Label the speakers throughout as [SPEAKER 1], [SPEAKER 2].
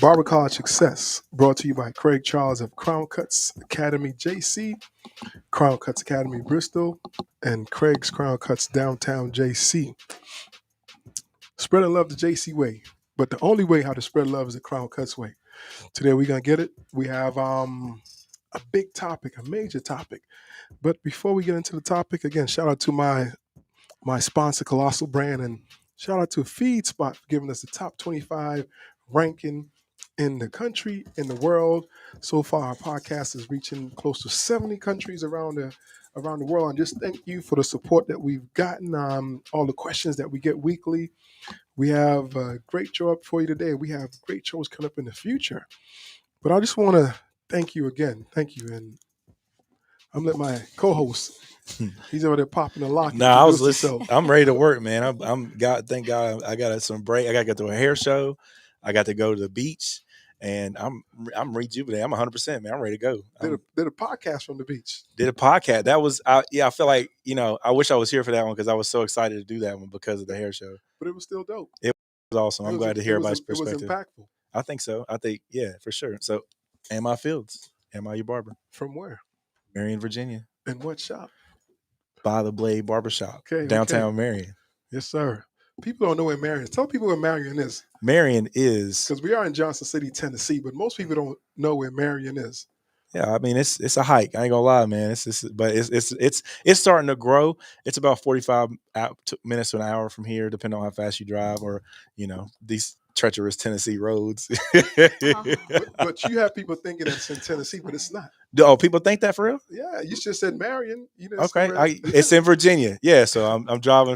[SPEAKER 1] Barber College Success, brought to you by Craig Charles of Crown Cuts Academy JC, Crown Cuts Academy Bristol, and Craig's Crown Cuts Downtown JC. Spreading love the JC way, but the only way how to spread love is the Crown Cuts way. Today we're gonna get it. We have a big topic, a major topic. But before we get into the topic, again, shout out to my sponsor, Colossal Brand, and shout out to FeedSpot for giving us the top 25 ranking in the country, in the world. So far, our podcast is reaching close to 70 countries around the world. And just thank you for the support that we've gotten, all the questions that we get weekly. We have a great show up for you today. We have great shows coming up in the future. But I just want to thank you again. Thank you. And I'm letting my co-host, he's over there popping the lock.
[SPEAKER 2] I was listening. I'm ready to work, man. Thank God I got some break. I got to go to a hair show. I got to go to the beach, and I'm rejuvenated. I'm 100%, man. I'm ready to go.
[SPEAKER 1] Did a podcast from the beach.
[SPEAKER 2] Did a podcast. That was, I feel like, I wish I was here for that one because I was so excited to do that one because of the hair show.
[SPEAKER 1] But it was still dope.
[SPEAKER 2] It was awesome. I'm glad to hear everybody's perspective.
[SPEAKER 1] It was impactful.
[SPEAKER 2] I think so. Yeah, for sure. So, Am I Fields? Am I your barber?
[SPEAKER 1] From where?
[SPEAKER 2] Marion, Virginia.
[SPEAKER 1] And what shop?
[SPEAKER 2] By the Blade Barbershop.
[SPEAKER 1] Okay,
[SPEAKER 2] downtown Marion.
[SPEAKER 1] Yes, sir. People don't know where Marion is. Tell people where Marion is.
[SPEAKER 2] Marion is,
[SPEAKER 1] because we are in Johnson City, Tennessee, but most people don't know where Marion is.
[SPEAKER 2] Yeah, I mean it's a hike. I ain't gonna lie, man. It's starting to grow. It's about 45 minutes to an hour from here, depending on how fast you drive, or these treacherous Tennessee roads.
[SPEAKER 1] but you have people thinking it's in Tennessee, but it's not.
[SPEAKER 2] Oh, people think that for real?
[SPEAKER 1] Yeah, you just said Marion.
[SPEAKER 2] Okay, it's in Virginia. Yeah, so I'm driving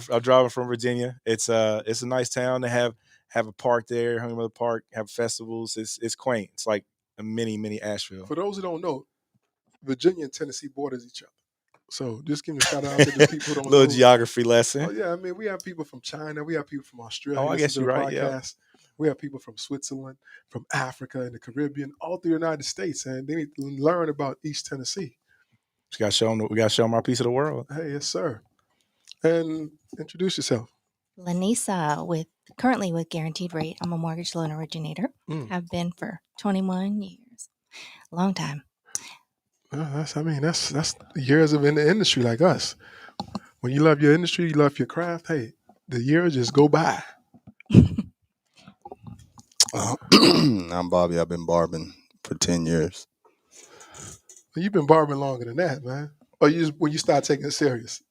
[SPEAKER 2] from Virginia. It's a nice town. They have a park there, Huntington Park. Have festivals. It's quaint. It's like a mini Asheville.
[SPEAKER 1] For those who don't know, Virginia and Tennessee borders each other. So just give me a shout out to the people who don't know.
[SPEAKER 2] Little geography lesson.
[SPEAKER 1] Oh yeah, I mean we have people from China, we have people from Australia.
[SPEAKER 2] Oh, I guess you're right. Yeah.
[SPEAKER 1] We have people from Switzerland, from Africa and the Caribbean, all through the United States, and they need to learn about East Tennessee.
[SPEAKER 2] We got to show them our piece of the world.
[SPEAKER 1] Hey, yes, sir. And introduce yourself.
[SPEAKER 3] Lanisa, currently with Guaranteed Rate. I'm a mortgage loan originator. Have been for 21 years. A long time.
[SPEAKER 1] That's years of in the industry like us. When you love your industry, you love your craft, hey, the years just go by.
[SPEAKER 4] I'm Bobby. I've been barbering for 10 years.
[SPEAKER 1] You've been barbering longer than that, man. Or when you start taking it serious?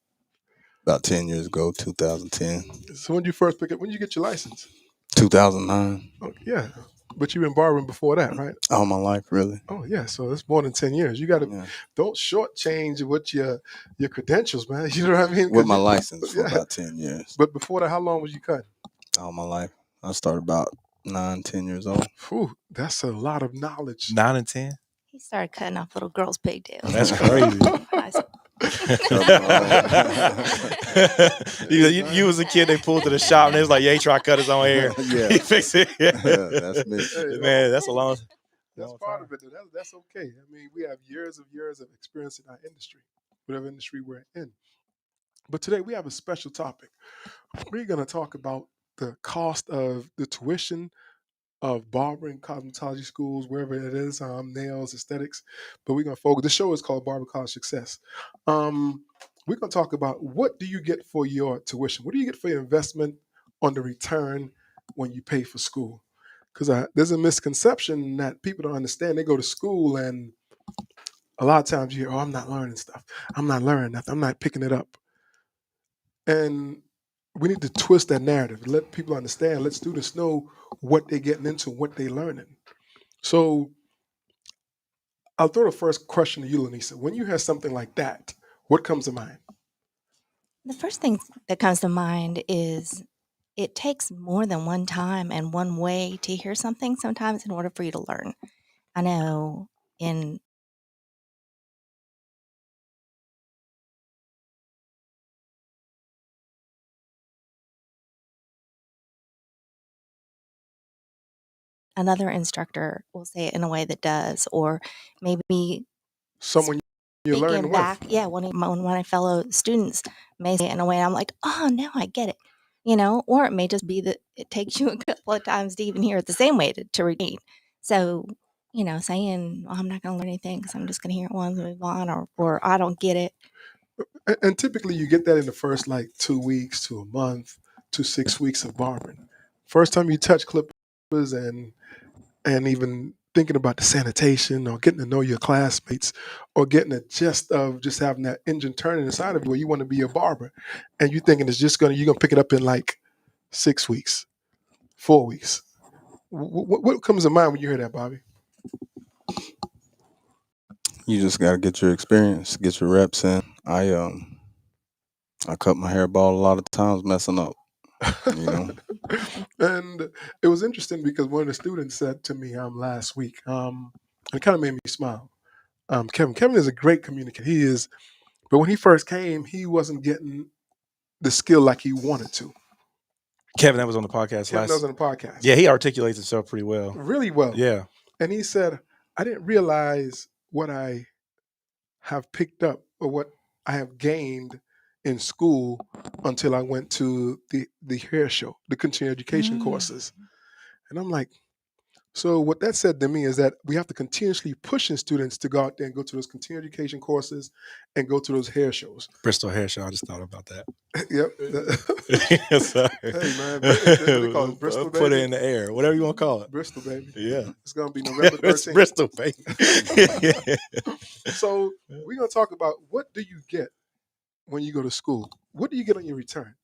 [SPEAKER 4] About 10 years ago, 2010.
[SPEAKER 1] So when did you first pick up? When did you get your license?
[SPEAKER 4] 2009.
[SPEAKER 1] Oh, yeah. But you've been barbering before that, right?
[SPEAKER 4] All my life, really.
[SPEAKER 1] Oh, yeah. So it's more than 10 years. You got to don't shortchange with your credentials, man. You know what I mean?
[SPEAKER 4] With my license for about 10 years.
[SPEAKER 1] But before that, how long was you cutting?
[SPEAKER 4] All my life. I started about 9-10 years old.
[SPEAKER 1] Whew, that's a lot of knowledge.
[SPEAKER 2] 9 and 10?
[SPEAKER 3] He started cutting off little girls' pigtails.
[SPEAKER 2] That's crazy. you was a kid they pulled to the shop and they was like, yeah, he tried to cut his own hair.
[SPEAKER 4] Yeah.
[SPEAKER 2] He fixed it.
[SPEAKER 4] Yeah, that's me.
[SPEAKER 1] Hey,
[SPEAKER 2] man, that's a long
[SPEAKER 1] That's part of it. That's okay. I mean, we have years of experience in our industry, whatever industry we're in. But today we have a special topic. We're going to talk about the cost of the tuition of barbering, cosmetology schools, wherever it is, nails, aesthetics. But we're going to focus. The show is called Barber College Success. We're going to talk about what do you get for your tuition? What do you get for your investment on the return when you pay for school? Because there's a misconception that people don't understand. They go to school and a lot of times you hear, oh, I'm not learning stuff. I'm not learning nothing. I'm not picking it up. And we need to twist that narrative, let people understand, let students know what they're getting into, what they're learning. So I'll throw the first question to you, Lanisa. When you hear something like that, what comes to mind?
[SPEAKER 3] The first thing that comes to mind is it takes more than one time and one way to hear something sometimes in order for you to learn. I know in another instructor will say it in a way that does, or maybe
[SPEAKER 1] someone you're learning
[SPEAKER 3] back,
[SPEAKER 1] with.
[SPEAKER 3] Yeah, one of my fellow students may say it in a way, and I'm like, oh, now I get it, or it may just be that it takes you a couple of times to even hear it the same way to repeat. So, saying, well, I'm not going to learn anything because I'm just going to hear it once and move on, or I don't get it.
[SPEAKER 1] And typically you get that in the first like 2 weeks to a month to 6 weeks of barbering. First time you touch clippers and even thinking about the sanitation or getting to know your classmates or getting a gist of just having that engine turning inside of you where you want to be a barber and you thinking it's just you're gonna pick it up in like 6 weeks, 4 weeks. What comes to mind when you hear that, Bobby?
[SPEAKER 4] You just got to get your experience, get your reps in. I cut my hair bald a lot of times, messing up. You know,
[SPEAKER 1] And it was interesting because one of the students said to me last week, and it kind of made me smile. Kevin is a great communicator. He is, but when he first came, he wasn't getting the skill like he wanted to.
[SPEAKER 2] Kevin, that was on the podcast
[SPEAKER 1] Kevin was
[SPEAKER 2] last.
[SPEAKER 1] on the podcast.
[SPEAKER 2] Yeah, he articulates himself pretty well.
[SPEAKER 1] Really well.
[SPEAKER 2] Yeah.
[SPEAKER 1] And he said, I didn't realize what I have picked up or what I have gained in school until I went to the hair show, the continuing education courses. And I'm like, so what that said to me is that we have to continuously pushing students to go out there and go to those continuing education courses and go to those hair shows.
[SPEAKER 2] Bristol Hair Show. I just thought about that.
[SPEAKER 1] Yep.
[SPEAKER 2] Sorry.
[SPEAKER 1] Hey man, what they call it, Bristol,
[SPEAKER 2] Put
[SPEAKER 1] baby?
[SPEAKER 2] it in the air, whatever you want to call it.
[SPEAKER 1] Bristol, baby.
[SPEAKER 2] Yeah.
[SPEAKER 1] It's gonna be November
[SPEAKER 2] It's
[SPEAKER 1] 13th.
[SPEAKER 2] Bristol, baby.
[SPEAKER 1] So we're gonna talk about what do you get when you go to school? What do you get on your return?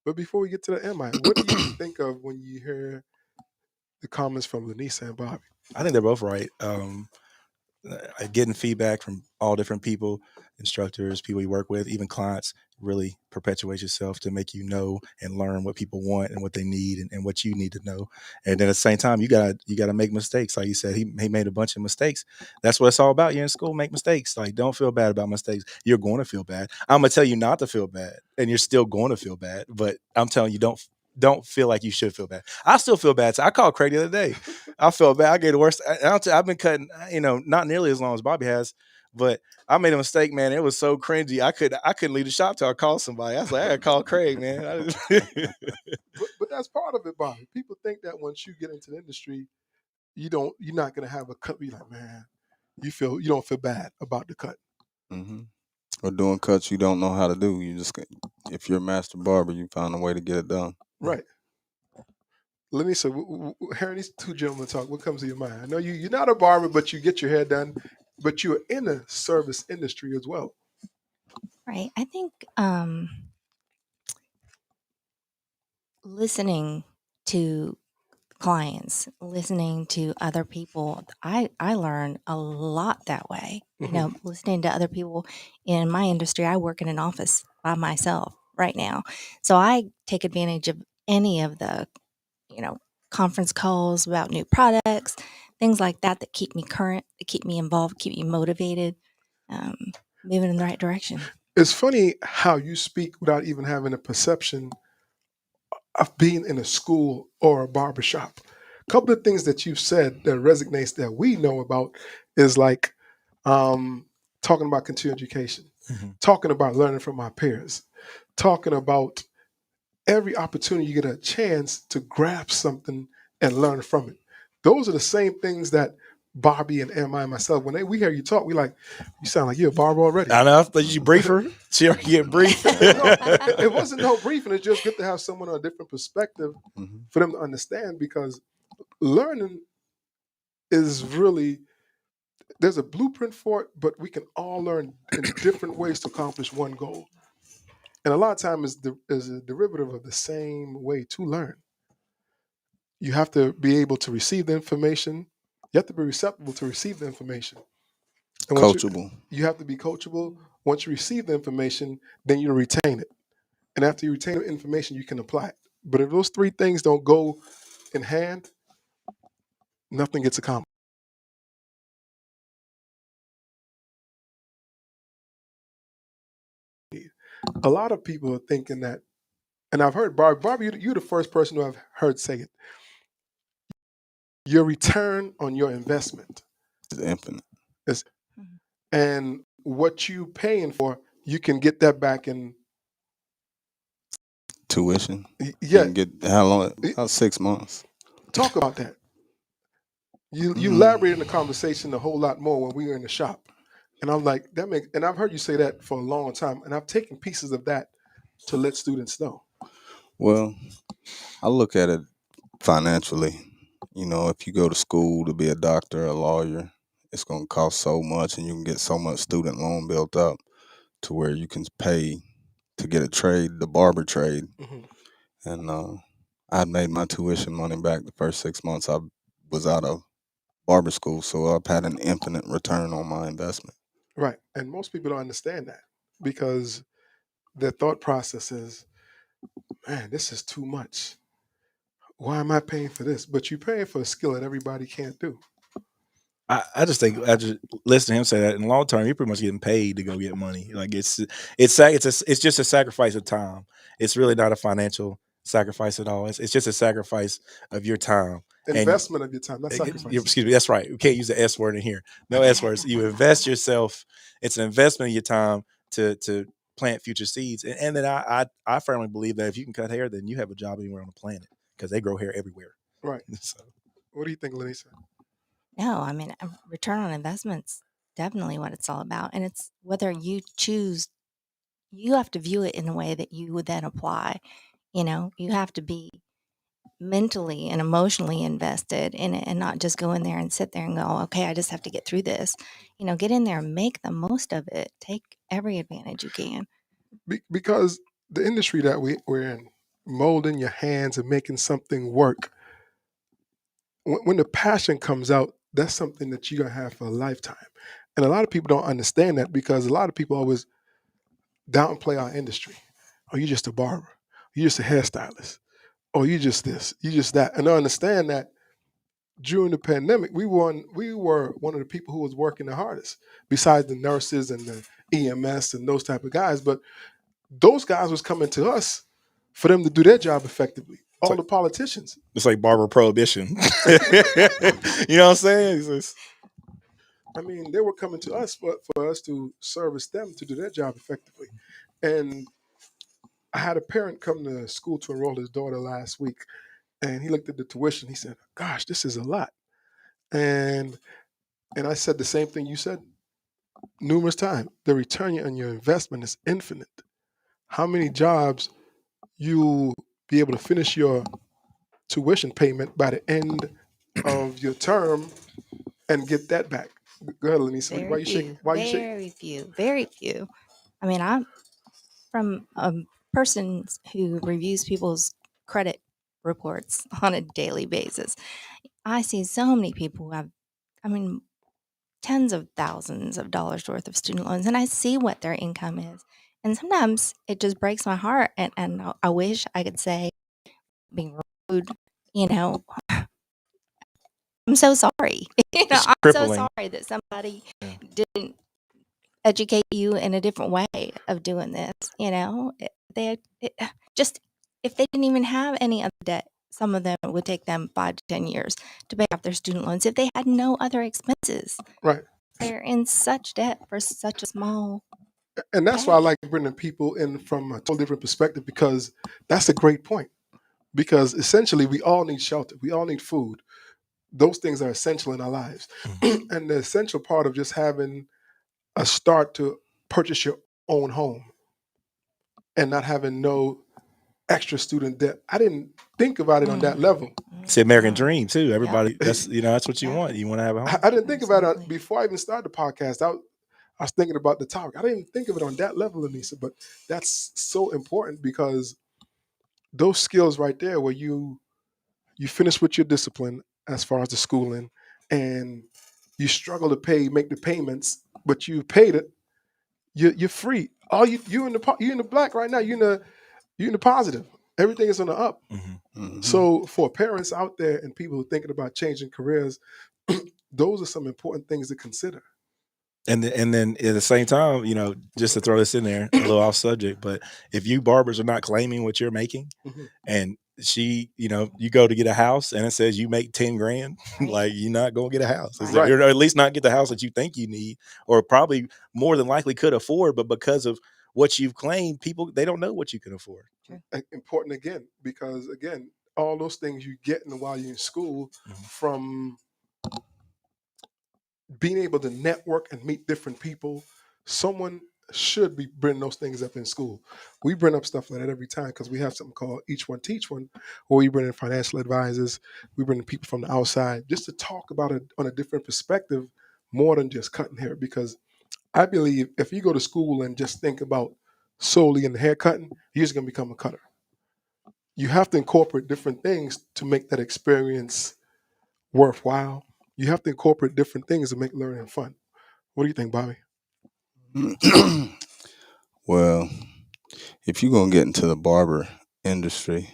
[SPEAKER 1] But before we get to the MI, what do you think of when you hear the comments from Lanisa and Bobby?
[SPEAKER 2] I think they're both right. Getting feedback from all different people, instructors, people you work with, even clients, really perpetuates yourself to make you know and learn what people want and what they need and what you need to know. And then at the same time, you gotta make mistakes. Like you said, he made a bunch of mistakes. That's what it's all about. You're in school, make mistakes. Like, don't feel bad about mistakes. You're going to feel bad. I'm gonna tell you not to feel bad, and you're still going to feel bad. But I'm telling you, don't feel like you should feel bad. I still feel bad. So I called Craig the other day. I felt bad. I gave the worst. I've been cutting, not nearly as long as Bobby has, but I made a mistake, man. It was so cringy. I couldn't leave the shop till I called somebody. I was like, I gotta call Craig, man.
[SPEAKER 1] But that's part of it, Bobby. People think that once you get into the industry, you're not gonna have a cut. Be like, man, you don't feel bad about the cut.
[SPEAKER 4] mm-hmm. Or doing cuts you don't know how to do. If you're a master barber, you find a way to get it done.
[SPEAKER 1] Right. Lanisa, hearing these two gentlemen talk, what comes to your mind? I know you're not a barber, but you get your hair done, but you're in the service industry as well.
[SPEAKER 3] Right. I think listening to clients, listening to other people, I learn a lot that way. Listening to other people in my industry. I work in an office by myself right now, so I take advantage of any of the conference calls about new products, things like that keep me current, that keep me involved, keep me motivated, moving in the right direction.
[SPEAKER 1] It's funny how you speak without even having a perception of being in a school or a barbershop. A couple of things that you've said that resonates that we know about is like talking about continuing education, talking about learning from our peers, talking about every opportunity you get a chance to grab something and learn from it. Those are the same things that Bobby and Emma and myself, when we hear you talk, we like, you sound like you're a barber already.
[SPEAKER 2] I know. Did you brief her? She already get brief.
[SPEAKER 1] It wasn't no briefing. It's just good to have someone on a different perspective for them to understand, because learning is really, there's a blueprint for it, but we can all learn in different ways to accomplish one goal. And a lot of times is a derivative of the same way to learn. You have to be able to receive the information. You have to be receptive to receive the information. And
[SPEAKER 4] Coachable.
[SPEAKER 1] You have to be coachable. Once you receive the information, then you retain it. And after you retain the information, you can apply it. But if those three things don't go in hand, nothing gets accomplished. A lot of people are thinking that, and I've heard Barbie, you're the first person who I've heard say it. Your return on your investment
[SPEAKER 4] is infinite.
[SPEAKER 1] And what you paying for, you can get that back in
[SPEAKER 4] tuition.
[SPEAKER 1] Yeah.
[SPEAKER 4] You can get how long? About 6 months.
[SPEAKER 1] Talk about that. You elaborated in the conversation a whole lot more when we were in the shop, and I'm like, that makes. And I've heard you say that for a long time, and I've taken pieces of that to let students know.
[SPEAKER 4] Well, I look at it financially. You know, if you go to school to be a doctor, a lawyer, it's going to cost so much, and you can get so much student loan built up to where you can pay to get a trade, the barber trade.
[SPEAKER 1] Hmm.
[SPEAKER 4] And I made my tuition money back the first 6 months I was out of barber school, so I've had an infinite return on my investment.
[SPEAKER 1] Right, and most people don't understand that because their thought process is, man, this is too much. Why am I paying for this? But you're paying for a skill that everybody can't do.
[SPEAKER 2] I just think I just listen to him say that in the long term, you're pretty much getting paid to go get money. Like it's just a sacrifice of time. It's really not a financial sacrifice at all. It's just a sacrifice of your time. And
[SPEAKER 1] Investment of your time, not sacrifice.
[SPEAKER 2] excuse me, that's right. We can't use the S word in here. No S words. You invest yourself. It's an investment of your time to plant future seeds. And then I firmly believe that if you can cut hair, then you have a job anywhere on the planet because they grow hair everywhere.
[SPEAKER 1] Right.
[SPEAKER 2] So
[SPEAKER 1] What do you think, Lenisa?
[SPEAKER 3] No, I mean, return on investment's definitely what it's all about. And it's whether you choose, you have to view it in a way that you would then apply. You have to be mentally and emotionally invested in it and not just go in there and sit there and go, okay, I just have to get through this. Get in there and make the most of it. Take every advantage you can.
[SPEAKER 1] Because the industry that we're in, molding your hands and making something work, when the passion comes out, that's something that you're going to have for a lifetime. And a lot of people don't understand that because a lot of people always downplay our industry. Oh, you're just a barber. You're just a hairstylist. Oh, you just this. You just that. And I understand that during the pandemic, we were one of the people who was working the hardest, besides the nurses and the EMS and those type of guys. But those guys was coming to us for them to do their job effectively.
[SPEAKER 2] it's
[SPEAKER 1] All
[SPEAKER 2] like
[SPEAKER 1] the politicians.
[SPEAKER 2] it's like barber prohibition. You know what I'm saying?
[SPEAKER 1] I mean, they were coming to us for us to service them to do their job effectively. And I had a parent come to school to enroll his daughter last week, and he looked at the tuition. He said, "Gosh, this is a lot." And I said the same thing you said numerous times. The return on your investment is infinite. How many jobs you'll be able to finish your tuition payment by the end of your term and get that back? Go ahead, Lenise. Why
[SPEAKER 3] Very
[SPEAKER 1] you shake?
[SPEAKER 3] few,
[SPEAKER 1] Why you shake?
[SPEAKER 3] very few, very few. I mean, I'm from a person who reviews people's credit reports on a daily basis. I see so many people who have, I mean, tens of thousands of dollars worth of student loans, and I see what their income is. And sometimes it just breaks my heart. And I wish I could say, being rude, you know, I'm so sorry.
[SPEAKER 2] It's
[SPEAKER 3] I'm so
[SPEAKER 2] crippling.
[SPEAKER 3] sorry that somebody
[SPEAKER 2] Yeah.
[SPEAKER 3] didn't educate you in a different way of doing this. Just if they didn't even have any other debt, some of them it would take them 5 to 10 years to pay off their student loans if they had no other expenses.
[SPEAKER 1] Right.
[SPEAKER 3] They're in such debt for such a small
[SPEAKER 1] And that's why I
[SPEAKER 3] pay.
[SPEAKER 1] like bringing people in from a totally different perspective because that's a great point. Because essentially, we all need shelter. We all need food. Those things are essential in our lives. And the essential part of just having a start to purchase your own home and not having no extra student debt. I didn't think about it on that level.
[SPEAKER 2] It's the American
[SPEAKER 3] Mm.
[SPEAKER 2] dream too.
[SPEAKER 3] Yeah.
[SPEAKER 2] Everybody, that's what you
[SPEAKER 3] Yeah.
[SPEAKER 2] want. You want to have a home.
[SPEAKER 1] I didn't think about it
[SPEAKER 3] Absolutely.
[SPEAKER 1] before I even started the podcast. I was thinking about the topic. I didn't even think of it on that level, Anissa, but that's so important because those skills right there where you finish with your discipline as far as the schooling and you struggle to make the payments, but you paid it, you're free. All you in the black right now, you in the positive. Everything is on the up.
[SPEAKER 4] Hmm.
[SPEAKER 1] So for parents out there and people who are thinking about changing careers, those are some important things to consider.
[SPEAKER 2] And then at the same time, just to throw this in there, a little off subject, but if you barbers are not claiming what you're making,
[SPEAKER 1] Mhm.
[SPEAKER 2] and you go to get a house and it says you make 10 grand,
[SPEAKER 3] Right.
[SPEAKER 2] like you're not gonna get a house,
[SPEAKER 1] Right.
[SPEAKER 2] or at least not get the house that you think you need, or probably more than likely could afford, but because of what you've claimed, people they don't know what you can afford.
[SPEAKER 3] True.
[SPEAKER 1] Important again, because again, all those things you get while you're in school
[SPEAKER 2] Mhm.
[SPEAKER 1] from being able to network and meet different people. Someone should be bringing those things up in school. We bring up stuff like that every time because we have something called Each One Teach One, where we bring in financial advisors, we bring in people from the outside just to talk about it on a different perspective, more than just cutting hair. Because I believe if you go to school and just think about solely in the hair cutting, you're just gonna become a cutter. You have to incorporate different things to make that experience worthwhile. You have to incorporate different things to make learning fun. What do you think, Bobby?
[SPEAKER 4] Well, if you're gonna get into the barber industry,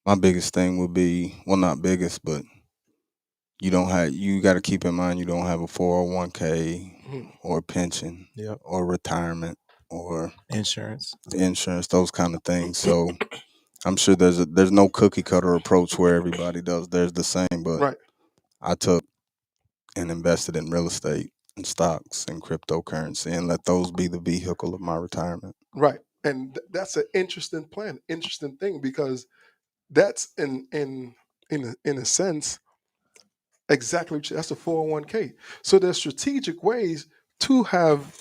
[SPEAKER 4] my biggest thing would be, well, not biggest, but you got to keep in mind you don't have a 401k
[SPEAKER 1] Mhm.
[SPEAKER 4] or a pension
[SPEAKER 2] Yep.
[SPEAKER 4] or retirement or
[SPEAKER 2] Insurance.
[SPEAKER 4] insurance, those kind of things. So I'm sure there's no cookie cutter approach where everybody does theirs the same, but
[SPEAKER 1] Right,
[SPEAKER 4] I took and invested in real estate and stocks and cryptocurrency and let those be the vehicle of my retirement.
[SPEAKER 1] right. And that's an interesting plan, interesting thing, because that's in a sense exactly that's a 401k. So there's strategic ways to have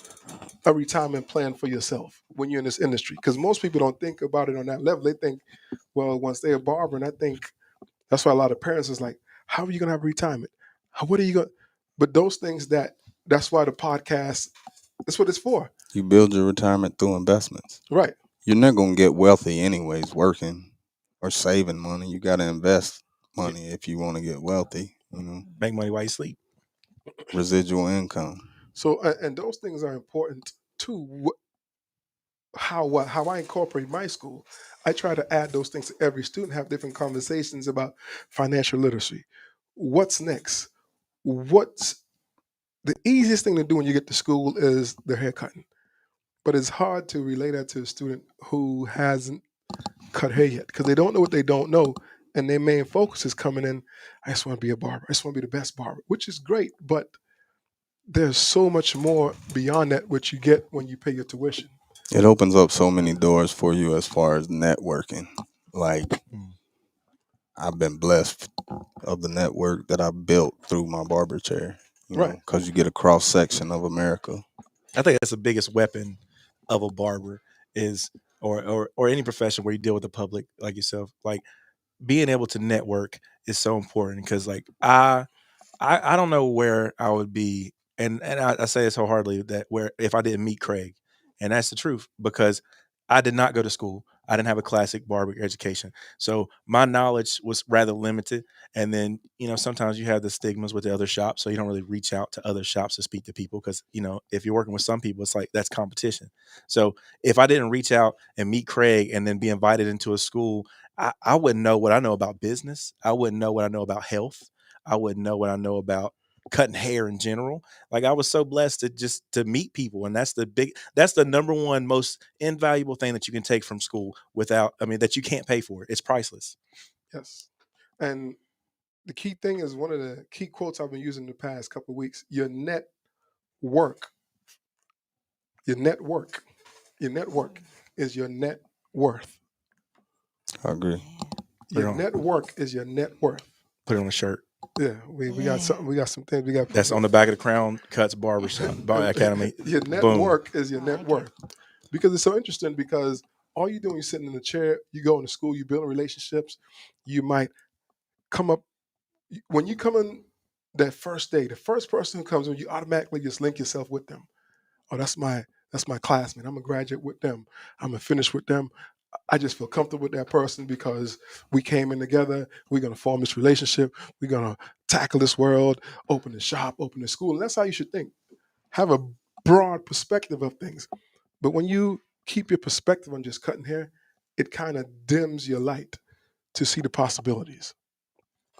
[SPEAKER 1] a retirement plan for yourself when you're in this industry. Because most people don't think about it on that level. They think, well, once they're a barber, and I think that's why a lot of parents is like, how are you gonna have retirement? What are you gonna? But those things that's why the podcast. That's what it's for.
[SPEAKER 4] You build your retirement through investments.
[SPEAKER 1] Right,
[SPEAKER 4] You're not going to get wealthy anyways working or saving money. You got to invest money if you want to get wealthy,
[SPEAKER 2] Make money while you sleep.
[SPEAKER 4] residual income.
[SPEAKER 1] so and those things are important too. How I incorporate my school, I try to add those things to every student. Have different conversations about financial literacy. What's next? What's the easiest thing to do when you get to school is the haircutting, but it's hard to relay that to a student who hasn't cut hair yet because they don't know what they don't know, and their main focus is coming in. I just want to be a barber. I just want to be the best barber, which is great, but there's so much more beyond that which you get when you pay your tuition.
[SPEAKER 4] It opens up so many doors for you as far as networking. Like,
[SPEAKER 2] Mm.
[SPEAKER 4] I've been blessed of the network that I built through my barber chair,
[SPEAKER 1] Right.
[SPEAKER 4] because you get a cross section of America.
[SPEAKER 2] I think that's the biggest weapon of a barber is, or any profession where you deal with the public like yourself. Like being able to network is so important because like I don't know where I would be, and I say this wholeheartedly that where if I didn't meet Craig, and that's the truth because I did not go to school. I didn't have a classic barber education, so my knowledge was rather limited. And then sometimes you have the stigmas with the other shops, so you don't really reach out to other shops to speak to people because if you're working with some people, it's like that's competition. So if I didn't reach out and meet Craig and then be invited into a school, I wouldn't know what I know about business. I wouldn't know what I know about health. I wouldn't know what I know about cutting hair in general. Like I was so blessed to meet people, and that's the number one most invaluable thing that you can take from school without, I mean, that you can't pay for. It's priceless.
[SPEAKER 1] Yes. And the key thing is one of the key quotes I've been using the past couple of weeks. Work, your network, your network is your net worth.
[SPEAKER 4] I agree.
[SPEAKER 2] Put it
[SPEAKER 1] Your
[SPEAKER 2] on,
[SPEAKER 1] network is your net worth.
[SPEAKER 2] put it on a shirt.
[SPEAKER 1] Yeah, we got
[SPEAKER 3] Yeah.
[SPEAKER 1] something. We got some things we got.
[SPEAKER 2] That's on the back of the Crown Cuts Barbershop Academy.
[SPEAKER 1] Your
[SPEAKER 2] Boom.
[SPEAKER 1] network is your
[SPEAKER 3] I
[SPEAKER 1] net
[SPEAKER 3] like
[SPEAKER 1] worth because it's so interesting because all you're doing is sitting in a chair. You go into school, you build relationships. You might come up when you come in that first day. The first person who comes in, you automatically just link yourself with them. Oh, that's my classmate. I'm a graduate with them. I'm a finish with them. I just feel comfortable with that person because we came in together. We're gonna form this relationship. We're gonna tackle this world, open the shop, open the school. And that's how you should think. Have a broad perspective of things. But when you keep your perspective on just cutting hair, it kind of dims your light to see the possibilities.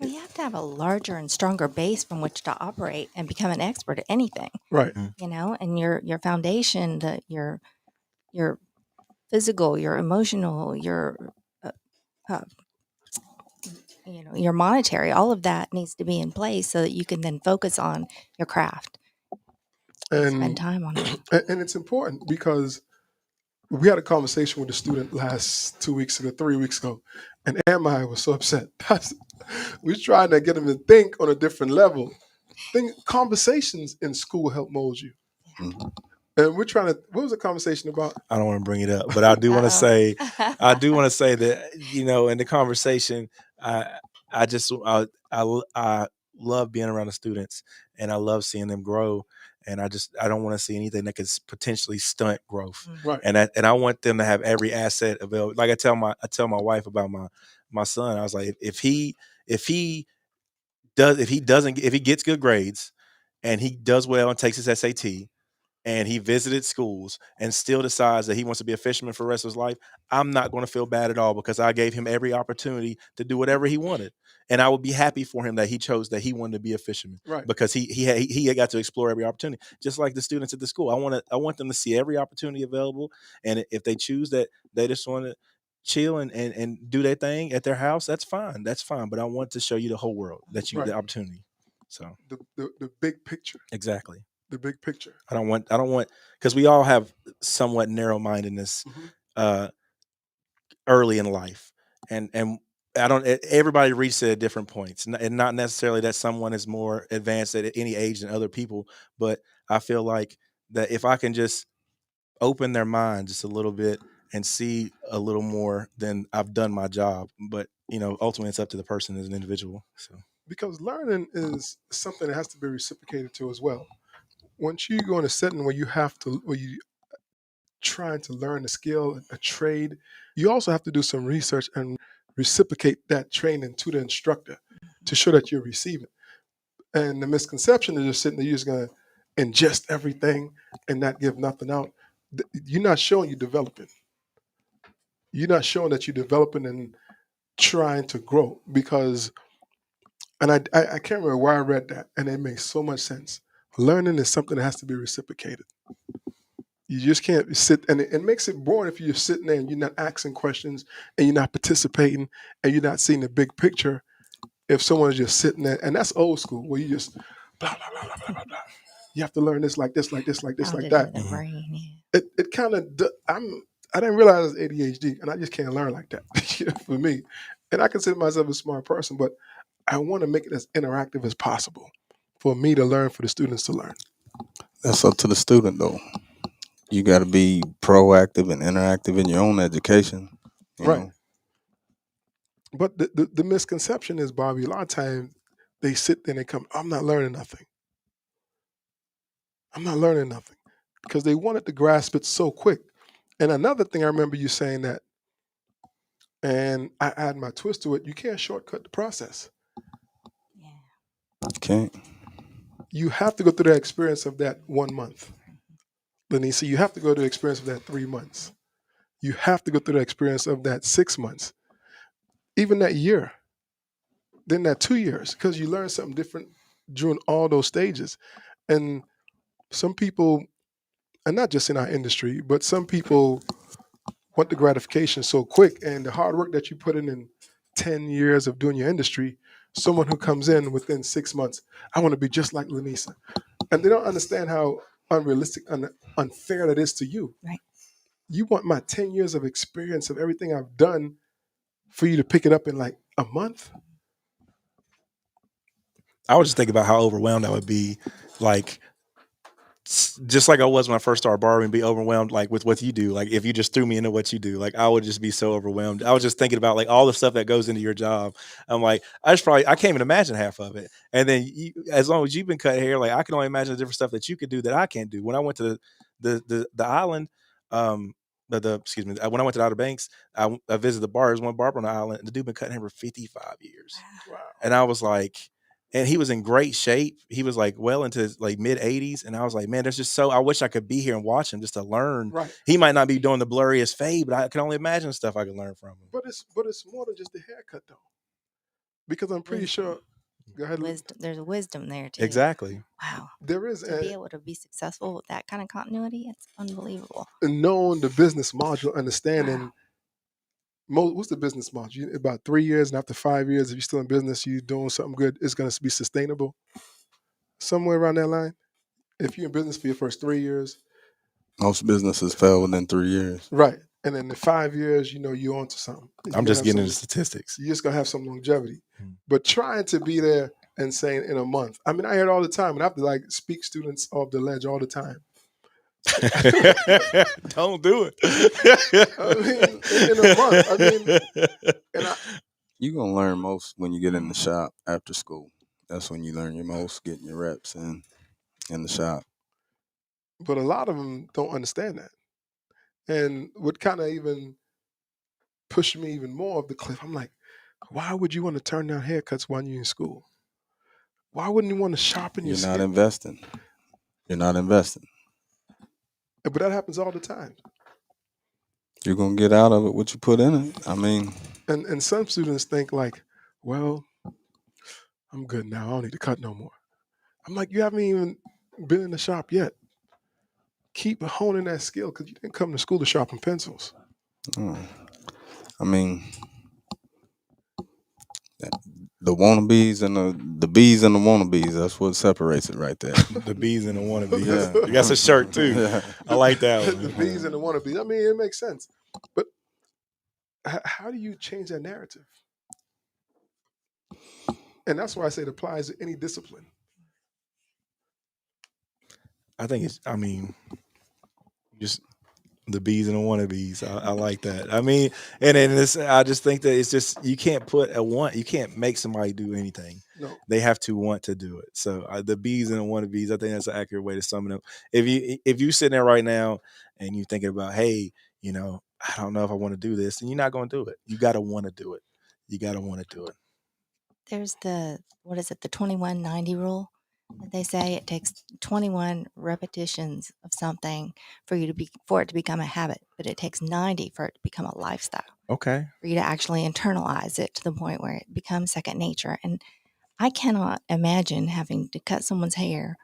[SPEAKER 3] Well, you have to have a larger and stronger base from which to operate and become an expert at anything,
[SPEAKER 1] Right.
[SPEAKER 2] Mhm.
[SPEAKER 3] and your foundation, your physical, your emotional, your uh, uh, your monetary, all of that needs to be in place so that you can then focus on your craft and spend
[SPEAKER 1] And
[SPEAKER 3] time on it.
[SPEAKER 1] and it's important because we had a conversation with a student last 2 weeks ago, 3 weeks ago, and Am I was so upset. We was trying to get him to think on a different level. Conversations in school help mold you.
[SPEAKER 4] Mhm.
[SPEAKER 1] And we're trying to. What was the conversation about?
[SPEAKER 2] I don't want to bring it up, but I do want to say, that in the conversation, I I just I love being around the students, and I love seeing them grow, and I don't want to see anything that could potentially stunt growth,
[SPEAKER 1] Right.
[SPEAKER 2] and I want them to have every asset available. Like I tell my wife about my son. I was like, if he if he gets good grades, and he does well and takes his SAT, and he visited schools and still decides that he wants to be a fisherman for the rest of his life, I'm not going to feel bad at all, because I gave him every opportunity to do whatever he wanted. And I would be happy for him that he chose that he wanted to be a fisherman,
[SPEAKER 1] Right.
[SPEAKER 2] because he got to explore every opportunity, just like the students at the school. I want them to see every opportunity available. And if they choose that they just want to chill and do their thing at their house, that's fine. That's fine. But I want to show you the whole world,
[SPEAKER 1] Right.
[SPEAKER 2] the opportunity. So
[SPEAKER 1] The big picture.
[SPEAKER 2] exactly.
[SPEAKER 1] The big picture.
[SPEAKER 2] I don't want, because we all have somewhat narrow mindedness
[SPEAKER 1] Mhm.
[SPEAKER 2] uh early in life. And I don't everybody reaches it at different points. And not necessarily that someone is more advanced at any age than other people, but I feel like that if I can just open their mind just a little bit and see a little more, then I've done my job. But ultimately it's up to the person as an individual. So
[SPEAKER 1] Because learning is something that has to be reciprocated to as well. Once you go in a setting where you trying to learn a skill, a trade, you also have to do some research and reciprocate that training to the instructor to show that you're receiving. And the misconception is just sitting there, you're just going to ingest everything and not give nothing out. You're not showing you're developing. You're not showing that you're developing and trying to grow because, and I can't remember where I read that, and it makes so much sense. Learning is something that has to be reciprocated. You just can't sit, and it makes it boring if you're sitting there and you're not asking questions and you're not participating and you're not seeing the big picture. If someone's just sitting there, and that's old school, where you just blah blah blah blah blah blah blah. You have to learn this like this, like this, like this, like
[SPEAKER 3] Pounded into
[SPEAKER 1] that.
[SPEAKER 3] the
[SPEAKER 2] Mhm.
[SPEAKER 3] brain. Yeah.
[SPEAKER 1] It kind of I didn't realize it's ADHD, and I just can't learn like that for me. And I consider myself a smart person, but I want to make it as interactive as possible for me to learn, for the students to learn.
[SPEAKER 4] That's up to the student, though. You got to be proactive and interactive in your own education. You
[SPEAKER 1] Right.
[SPEAKER 4] know,
[SPEAKER 1] But the misconception is, Bobby, a lot of times they sit there and they come, I'm not learning nothing. I'm not learning nothing. Because they wanted to grasp it so quick. And another thing I remember you saying that, and I add my twist to it, you can't shortcut the process.
[SPEAKER 3] Yeah.
[SPEAKER 4] okay.
[SPEAKER 1] You have to go through that experience of that 1 month. Lenisa, you have to go through the experience of that 3 months. You have to go through the experience of that 6 months, even that year, then that 2 years, because you learn something different during all those stages. And some people, and not just in our industry, but some people want the gratification so quick, and the hard work that you put in 10 years of doing your industry, someone who comes in within 6 months, I want to be just like Lenisa. And they don't understand how unrealistic and unfair that is to you.
[SPEAKER 3] Right.
[SPEAKER 1] You want my 10 years of experience of everything I've done for you to pick it up in like a month?
[SPEAKER 2] I would just think about how overwhelmed I would be, like just like I was when I first started barbering, be overwhelmed like with what you do. Like if you just threw me into what you do, like I would just be so overwhelmed. I was just thinking about like all the stuff that goes into your job. I'm like, I can't even imagine half of it. And then as long as you've been cut hair, like I can only imagine the different stuff that you could do that I can't do. When I went to the island, the excuse me, when I went to the Outer Banks, I visited the bar. There's one barber on the island, and the dude been cutting hair for 55 years.
[SPEAKER 1] Wow.
[SPEAKER 2] And I was like, and he was in great shape. He was like well into his like mid 80s. And I was like, man, there's just I wish I could be here and watch him just to learn.
[SPEAKER 1] Right.
[SPEAKER 2] He might not be doing the blurriest fade, but I can only imagine stuff I can learn from him.
[SPEAKER 1] But it's more than just the haircut though. Because I'm pretty sure, go ahead.
[SPEAKER 3] Wisdom. There's a wisdom there too.
[SPEAKER 2] Exactly.
[SPEAKER 3] Wow.
[SPEAKER 1] There is
[SPEAKER 3] To be able to be successful with that kind of continuity, it's unbelievable.
[SPEAKER 1] knowing the business module, understanding what's the business module? About 3 years, and after 5 years, if you're still in business, you're doing something good, it's going to be sustainable. Somewhere around that line. If you're in business for your first 3 years,
[SPEAKER 4] Most businesses fail within 3 years.
[SPEAKER 1] right, and then in 5 years, you're onto something.
[SPEAKER 2] I'm just getting into statistics.
[SPEAKER 1] You're just gonna have some longevity.
[SPEAKER 2] Mm.
[SPEAKER 1] But trying to be there and saying in a month. I mean, I hear it all the time, and I have to like speak students off the ledge all the time.
[SPEAKER 2] Don't do
[SPEAKER 1] I mean, in a month. I mean,
[SPEAKER 2] it.
[SPEAKER 1] and
[SPEAKER 4] You're gonna learn most when you get in the shop after school. That's when you learn your most, getting your reps in the shop.
[SPEAKER 1] but a lot of them don't understand that. And what kind of even pushed me even more off the cliff, I'm like, why would you want to turn down haircuts while you're in school? Why wouldn't you want to sharpen your
[SPEAKER 4] You're not
[SPEAKER 1] skin?
[SPEAKER 4] investing. You're not investing.
[SPEAKER 1] But that happens all the time.
[SPEAKER 4] You're gonna get out of it what you put in it. I mean,
[SPEAKER 1] And some students think like, well, I'm good now. I don't need to cut no more. I'm like, you haven't even been in the shop yet. Keep honing that skill because you didn't come to school to sharpen pencils.
[SPEAKER 4] mm, I mean, the wannabes and the bees and the wannabes. That's what separates it right there.
[SPEAKER 2] The bees and the wannabes.
[SPEAKER 4] Yeah.
[SPEAKER 2] That's a shirt too.
[SPEAKER 4] Yeah.
[SPEAKER 2] I like that
[SPEAKER 1] The
[SPEAKER 2] one.
[SPEAKER 1] bees and the wannabes. I mean, it makes sense. But how do you change that narrative? And that's why I say it applies to any discipline.
[SPEAKER 2] I think it's. I mean, just the bees and the wannabes. I like that. I mean, and then this. I just think that it's just you can't put a want. You can't make somebody do anything.
[SPEAKER 1] No.
[SPEAKER 2] They have to want to do it. So the bees and the wannabes. I think that's an accurate way to sum it up. If you sitting there right now and you thinking about, hey, I don't know if I want to do this, and you're not going to do it. You got to want to do it. You got to want to do it.
[SPEAKER 3] There's the, what is it, the 21-90 rule that they say it takes 21 repetitions of something for it to become a habit, but it takes 90 for it to become a lifestyle,
[SPEAKER 2] Okay.
[SPEAKER 3] for you to actually internalize it to the point where it becomes second nature. And I cannot imagine having to cut someone's hair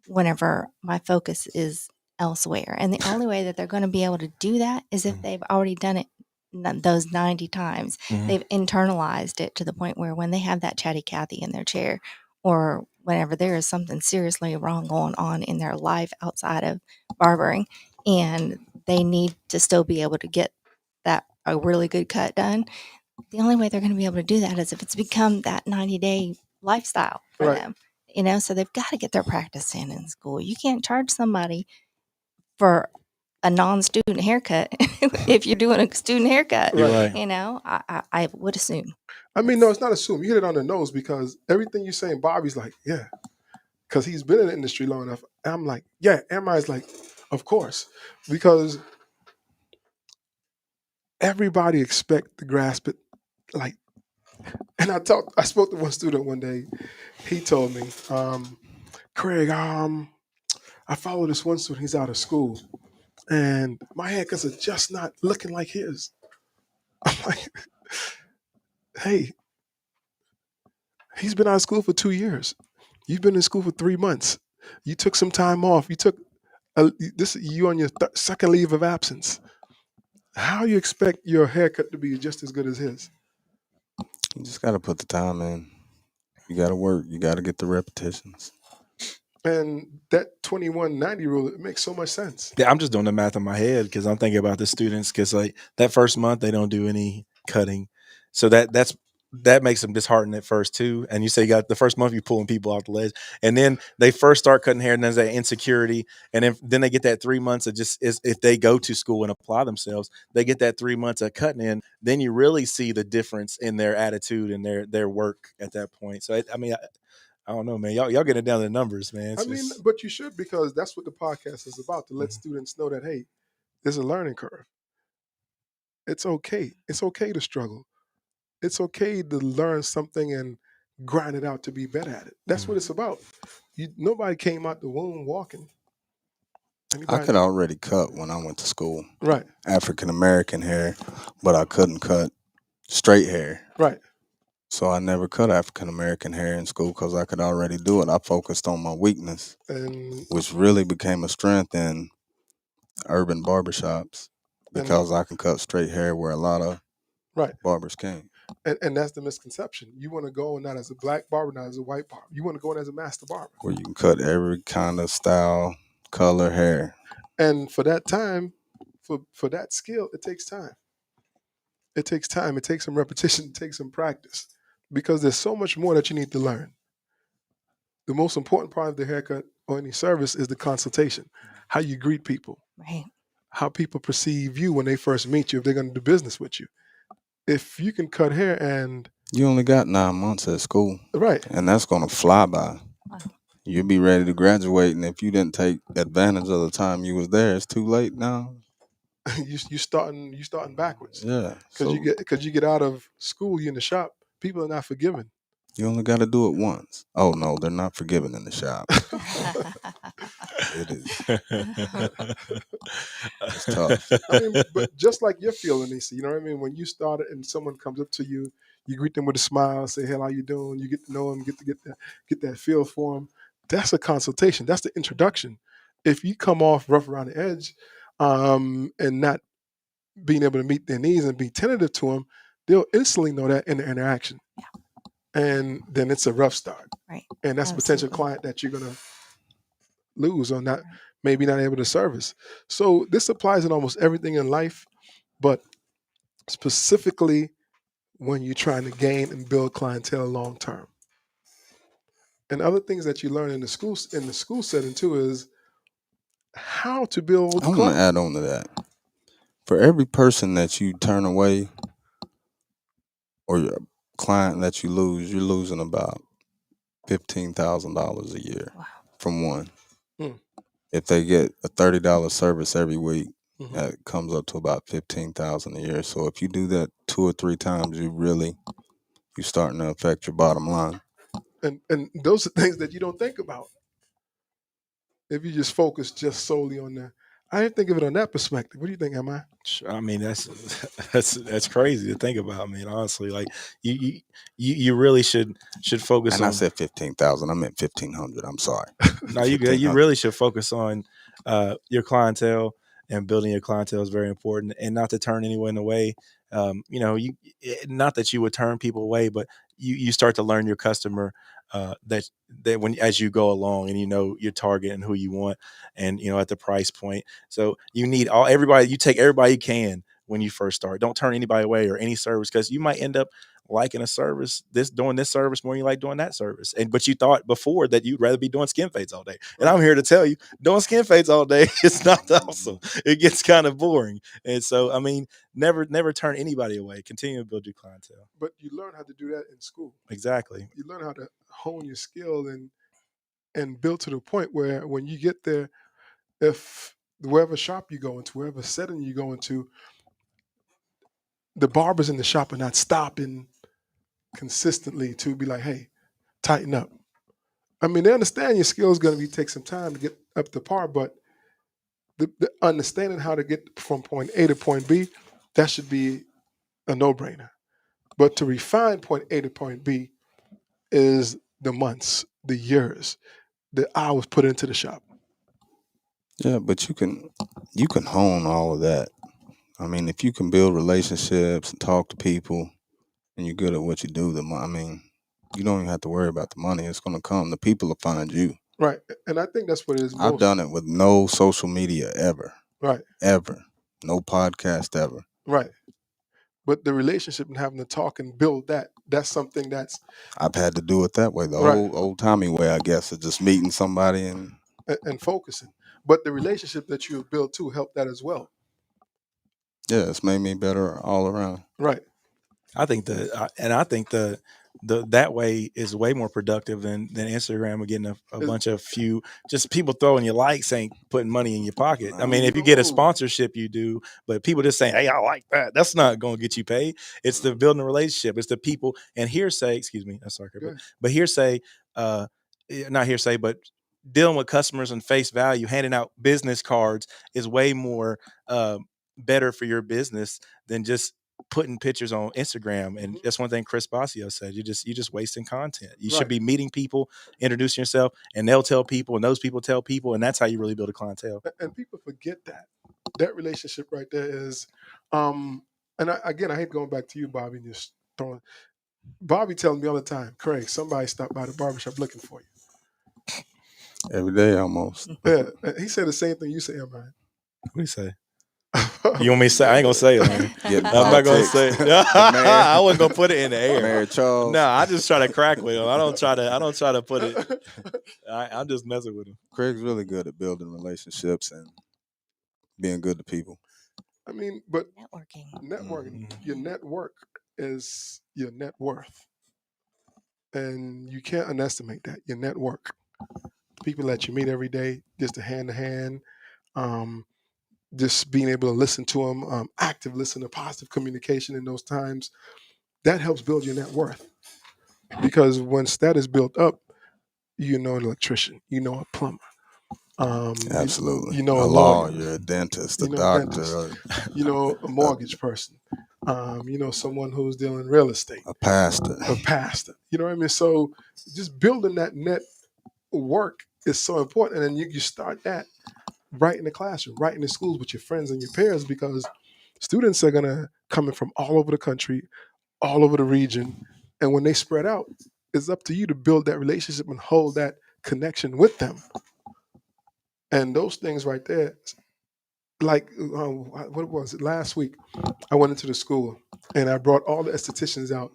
[SPEAKER 3] whenever my focus is elsewhere. And the only way that they're going to be able to do that is if they've already done it those 90 times.
[SPEAKER 2] Mhm.
[SPEAKER 3] They've internalized it to the point where when they have that chatty Cathy in their chair, or whenever there is something seriously wrong going on in their life outside of barbering, and they need to still be able to get a really good cut done, the only way they're going to be able to do that is if it's become that 90-day lifestyle for
[SPEAKER 1] Right.
[SPEAKER 3] them. So they've got to get their practice in school. You can't charge somebody for a non-student haircut if you're doing a student haircut.
[SPEAKER 2] You're
[SPEAKER 1] Right.
[SPEAKER 2] right.
[SPEAKER 3] I would assume.
[SPEAKER 1] I mean, no, it's not assumed. You hit it on the nose because everything you're saying, Bobby's like, yeah, because he's been in the industry long enough. And I'm like, yeah. Amri's like, of course, because everybody expect to grasp it. Like, and I spoke to one student one day. He told me, Craig, I follow this one student. He's out of school, and my haircuts are just not looking like his. I'm like, hey, he's been out of school for 2 years. You've been in school for 3 months. You took some time off. You took you on your second leave of absence. How you expect your haircut to be just as good as his?
[SPEAKER 4] You just gotta put the time in. You gotta work. You gotta get the repetitions.
[SPEAKER 1] And that 21-90 rule, it makes so much sense.
[SPEAKER 2] Yeah, I'm just doing the math in my head because I'm thinking about the students because like that first month they don't do any cutting, so that makes them disheartened at first too. And you say you got the first month you pulling people off the ledge, and then they first start cutting hair, and there's that insecurity, and then they get that 3 months of just if they go to school and apply themselves, they get that 3 months of cutting in. Then you really see the difference in their attitude and their work at that point. So I mean. I don't know, man. Y'all getting down to the numbers, man.
[SPEAKER 1] I mean, but you should because that's what the podcast is about, to let students know that, hey, there's a learning curve. It's okay. It's okay to struggle. It's okay to learn something and grind it out to be better at it. That's what it's about. Nobody came out the womb walking.
[SPEAKER 4] I
[SPEAKER 1] Anybody?
[SPEAKER 4] could already cut when I went to school,
[SPEAKER 1] Right,
[SPEAKER 4] African American hair, but I couldn't cut straight hair.
[SPEAKER 1] right.
[SPEAKER 4] So I never cut African American hair in school because I could already do it. I focused on my weakness,
[SPEAKER 1] And
[SPEAKER 4] which really became a strength in urban barbershops because I can cut straight hair where a lot of
[SPEAKER 1] right.
[SPEAKER 4] barbers can't.
[SPEAKER 1] And that's the misconception. You want to go not as a black barber, not as a white barber. You want to go in as a master barber.
[SPEAKER 4] Where you can cut every kind of style, color hair.
[SPEAKER 1] And for that time, for that skill, it takes time. It takes time. It takes some repetition. It takes some practice because there's so much more that you need to learn. the most important part of the haircut or any service is the consultation, how you greet people,
[SPEAKER 3] Right.
[SPEAKER 1] how people perceive you when they first meet you, if they're going to do business with you. If you can cut hair and
[SPEAKER 4] You only got 9 months at school,
[SPEAKER 1] right,
[SPEAKER 4] and that's gonna fly by.
[SPEAKER 3] Wow.
[SPEAKER 4] You'll be ready to graduate, and if you didn't take advantage of the time you was there, it's too late now.
[SPEAKER 1] you starting backwards
[SPEAKER 4] Yeah.
[SPEAKER 1] because
[SPEAKER 4] So
[SPEAKER 1] you get out of school, you're in the shop. People are not forgiving.
[SPEAKER 4] you only got to do it once. Oh no, they're not forgiving in the shop. It is. It's tough.
[SPEAKER 1] I mean, but just like your feeling, Nisa, you know what I mean? When you started and someone comes up to you, you greet them with a smile, say, "Hey, how you doing?" You get to know them, get that feel for them. That's a consultation. That's the introduction. If you come off rough around the edge, and not being able to meet their needs and be tentative to them, they'll instantly know that in the interaction, and then it's a rough start,
[SPEAKER 3] Right.
[SPEAKER 1] and that's a potential
[SPEAKER 3] Absolutely.
[SPEAKER 1] client that you're gonna lose or not,
[SPEAKER 3] Right.
[SPEAKER 1] maybe not able to service. So this applies in almost everything in life, but specifically when you're trying to gain and build clientele long term. And other things that you learn in the school setting too is how to build
[SPEAKER 4] I want to
[SPEAKER 1] clients.
[SPEAKER 4] add on to that. For every person that you turn away or your client that you lose, you're losing about $15,000 a year
[SPEAKER 3] Wow.
[SPEAKER 4] from one.
[SPEAKER 1] Mm,
[SPEAKER 4] If they get a $30 service every week,
[SPEAKER 1] mhm.
[SPEAKER 4] that comes up to about 15,000 a year. So if you do that 2 or 3 times, you starting to affect your bottom line.
[SPEAKER 1] And those are things that you don't think about if you just focus just solely on that. I didn't think of it on that perspective. What do you think, Am I?
[SPEAKER 2] I mean, that's that's crazy to think about. I mean, honestly, like you you you really should focus
[SPEAKER 4] And I
[SPEAKER 2] on.
[SPEAKER 4] said 15,000. I meant 1,500. I'm sorry.
[SPEAKER 2] No, you good. You
[SPEAKER 4] 1,500.
[SPEAKER 2] really should focus on your clientele, and building your clientele is very important, and not to turn anyone away. Not that you would turn people away, but you start to learn your customer, that when as you go along, and you know your target and who you want, and at the price point. So you need everybody. You take everybody you can when you first start. Don't turn anybody away or any service, because you might end up liking a service, doing this service more than you like doing that service. But you thought before that you'd rather be doing skin fades all day. And
[SPEAKER 1] Right.
[SPEAKER 2] I'm here to tell you, doing skin fades all day is not awesome. It gets kind of boring. And so, I mean, never turn anybody away. Continue to build your clientele.
[SPEAKER 1] But you learn how to do that in school.
[SPEAKER 2] Exactly.
[SPEAKER 1] You learn how to hone your skill and build to the point where when you get there, if wherever shop you go into, wherever setting you go into, the barbers in the shop are not stopping consistently to be like, "Hey, tighten up." I mean, they understand your skill is going to take some time to get up to par, but the understanding how to get from point A to point B, that should be a no-brainer. But to refine point A to point B is the months, the years, the hours put into the shop.
[SPEAKER 4] Yeah, but you can hone all of that. I mean, if you can build relationships and talk to people, and you're good at what you do, I mean, you don't even have to worry about the money. It's gonna come. The people will find you.
[SPEAKER 1] Right. And I think that's what it is
[SPEAKER 4] I've
[SPEAKER 1] most.
[SPEAKER 4] done it with no social media ever,
[SPEAKER 1] Right.
[SPEAKER 4] ever, no podcast ever.
[SPEAKER 1] Right. But the relationship and having to talk and build that's something that's
[SPEAKER 4] I've had to do it that way, the
[SPEAKER 1] right.
[SPEAKER 4] old timey way, I guess, of just meeting somebody and
[SPEAKER 1] And focusing. But the relationship that you have built too helped that as well.
[SPEAKER 4] yeah, it's made me better all around.
[SPEAKER 1] Right.
[SPEAKER 2] I think I think the that way is way more productive than Instagram, or getting a
[SPEAKER 1] Is-
[SPEAKER 2] bunch of few just people throwing you likes, ain't putting money in your pocket. I mean, if you get a
[SPEAKER 1] No.
[SPEAKER 2] sponsorship, you do, but people just saying, "Hey, I like that." That's not going to get you paid. It's the building a relationship. It's the people and hearsay. Excuse me, that's sorry,
[SPEAKER 1] Good.
[SPEAKER 2] but hearsay, not hearsay, but dealing with customers and face value, handing out business cards is way more better for your business than just putting pictures on Instagram. And
[SPEAKER 1] Mhm.
[SPEAKER 2] that's one thing Chris Basio said. You just wasting content. You should
[SPEAKER 1] Right.
[SPEAKER 2] be meeting people, introducing yourself, and they'll tell people, and those people tell people, and that's how you really build a clientele.
[SPEAKER 1] And people forget that relationship right there is and again, I hate going back to you, Bobby, and just throwing Bobby tells me all the time, "Craig, somebody stopped by the barbershop looking for you."
[SPEAKER 4] Every day almost.
[SPEAKER 1] Yeah. He said the same thing you say, man.
[SPEAKER 2] What do you say? You want me to say? I ain't gonna say it, man.
[SPEAKER 4] Getting
[SPEAKER 2] I'm not gonna
[SPEAKER 4] politics.
[SPEAKER 2] say it.
[SPEAKER 4] The mayor,
[SPEAKER 2] I wasn't gonna put it in the air.
[SPEAKER 4] Mayor Charles.
[SPEAKER 2] No, I just try to crack with him. I don't try to put it. I'm just messing with him.
[SPEAKER 4] Craig's really good at building relationships and being good to people.
[SPEAKER 1] I mean, but
[SPEAKER 3] Networking.
[SPEAKER 1] your network is your net worth, and you can't underestimate that. Your network, people that you meet every day, just a hand to hand, just being able to listen to them, active listening, positive communication in those times, that helps build your net worth. Because once that is built up, you know an electrician, you know a plumber,
[SPEAKER 4] Absolutely.
[SPEAKER 1] you know
[SPEAKER 4] A
[SPEAKER 1] a lawyer,
[SPEAKER 4] lawyer, a dentist, a
[SPEAKER 1] you know a dentist,
[SPEAKER 4] doctor,
[SPEAKER 1] you know a mortgage person, you know someone who's dealing real estate,
[SPEAKER 4] a pastor.
[SPEAKER 1] a pastor. You know what I mean? So just building that network is so important, and then you start that right in the classroom, right in the schools with your friends and your peers, because students are gonna coming from all over the country, all over the region, and when they spread out, it's up to you to build that relationship and hold that connection with them. And those things right there, like what was it last week? I went into the school and I brought all the estheticians out,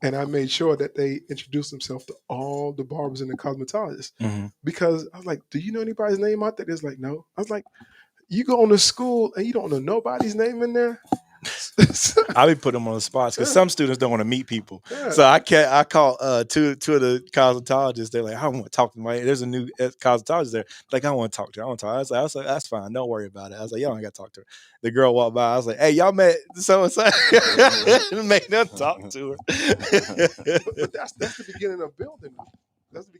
[SPEAKER 1] and I made sure that they introduced themselves to all the barbers and the cosmetologists,
[SPEAKER 2] Mm-hmm.
[SPEAKER 1] because I was like, "Do you know anybody's name out there?" It's like, "No." I was like, "You go to school and you don't know nobody's name in there."
[SPEAKER 2] I be putting them on the spots because
[SPEAKER 1] Yeah.
[SPEAKER 2] some students don't want to meet people.
[SPEAKER 1] Yeah.
[SPEAKER 2] So I call two of the cosmetologists. They're like, I don't want to talk to my. There's a new cosmetologist there. Like, I don't want to talk to her. I want to talk. I was like, that's fine. Don't worry about it. I was like, y'all ain't got to talk to her. The girl walked by. I was like, hey, y'all met so and so. Make them talk to her.
[SPEAKER 1] But that's the beginning of building. That's the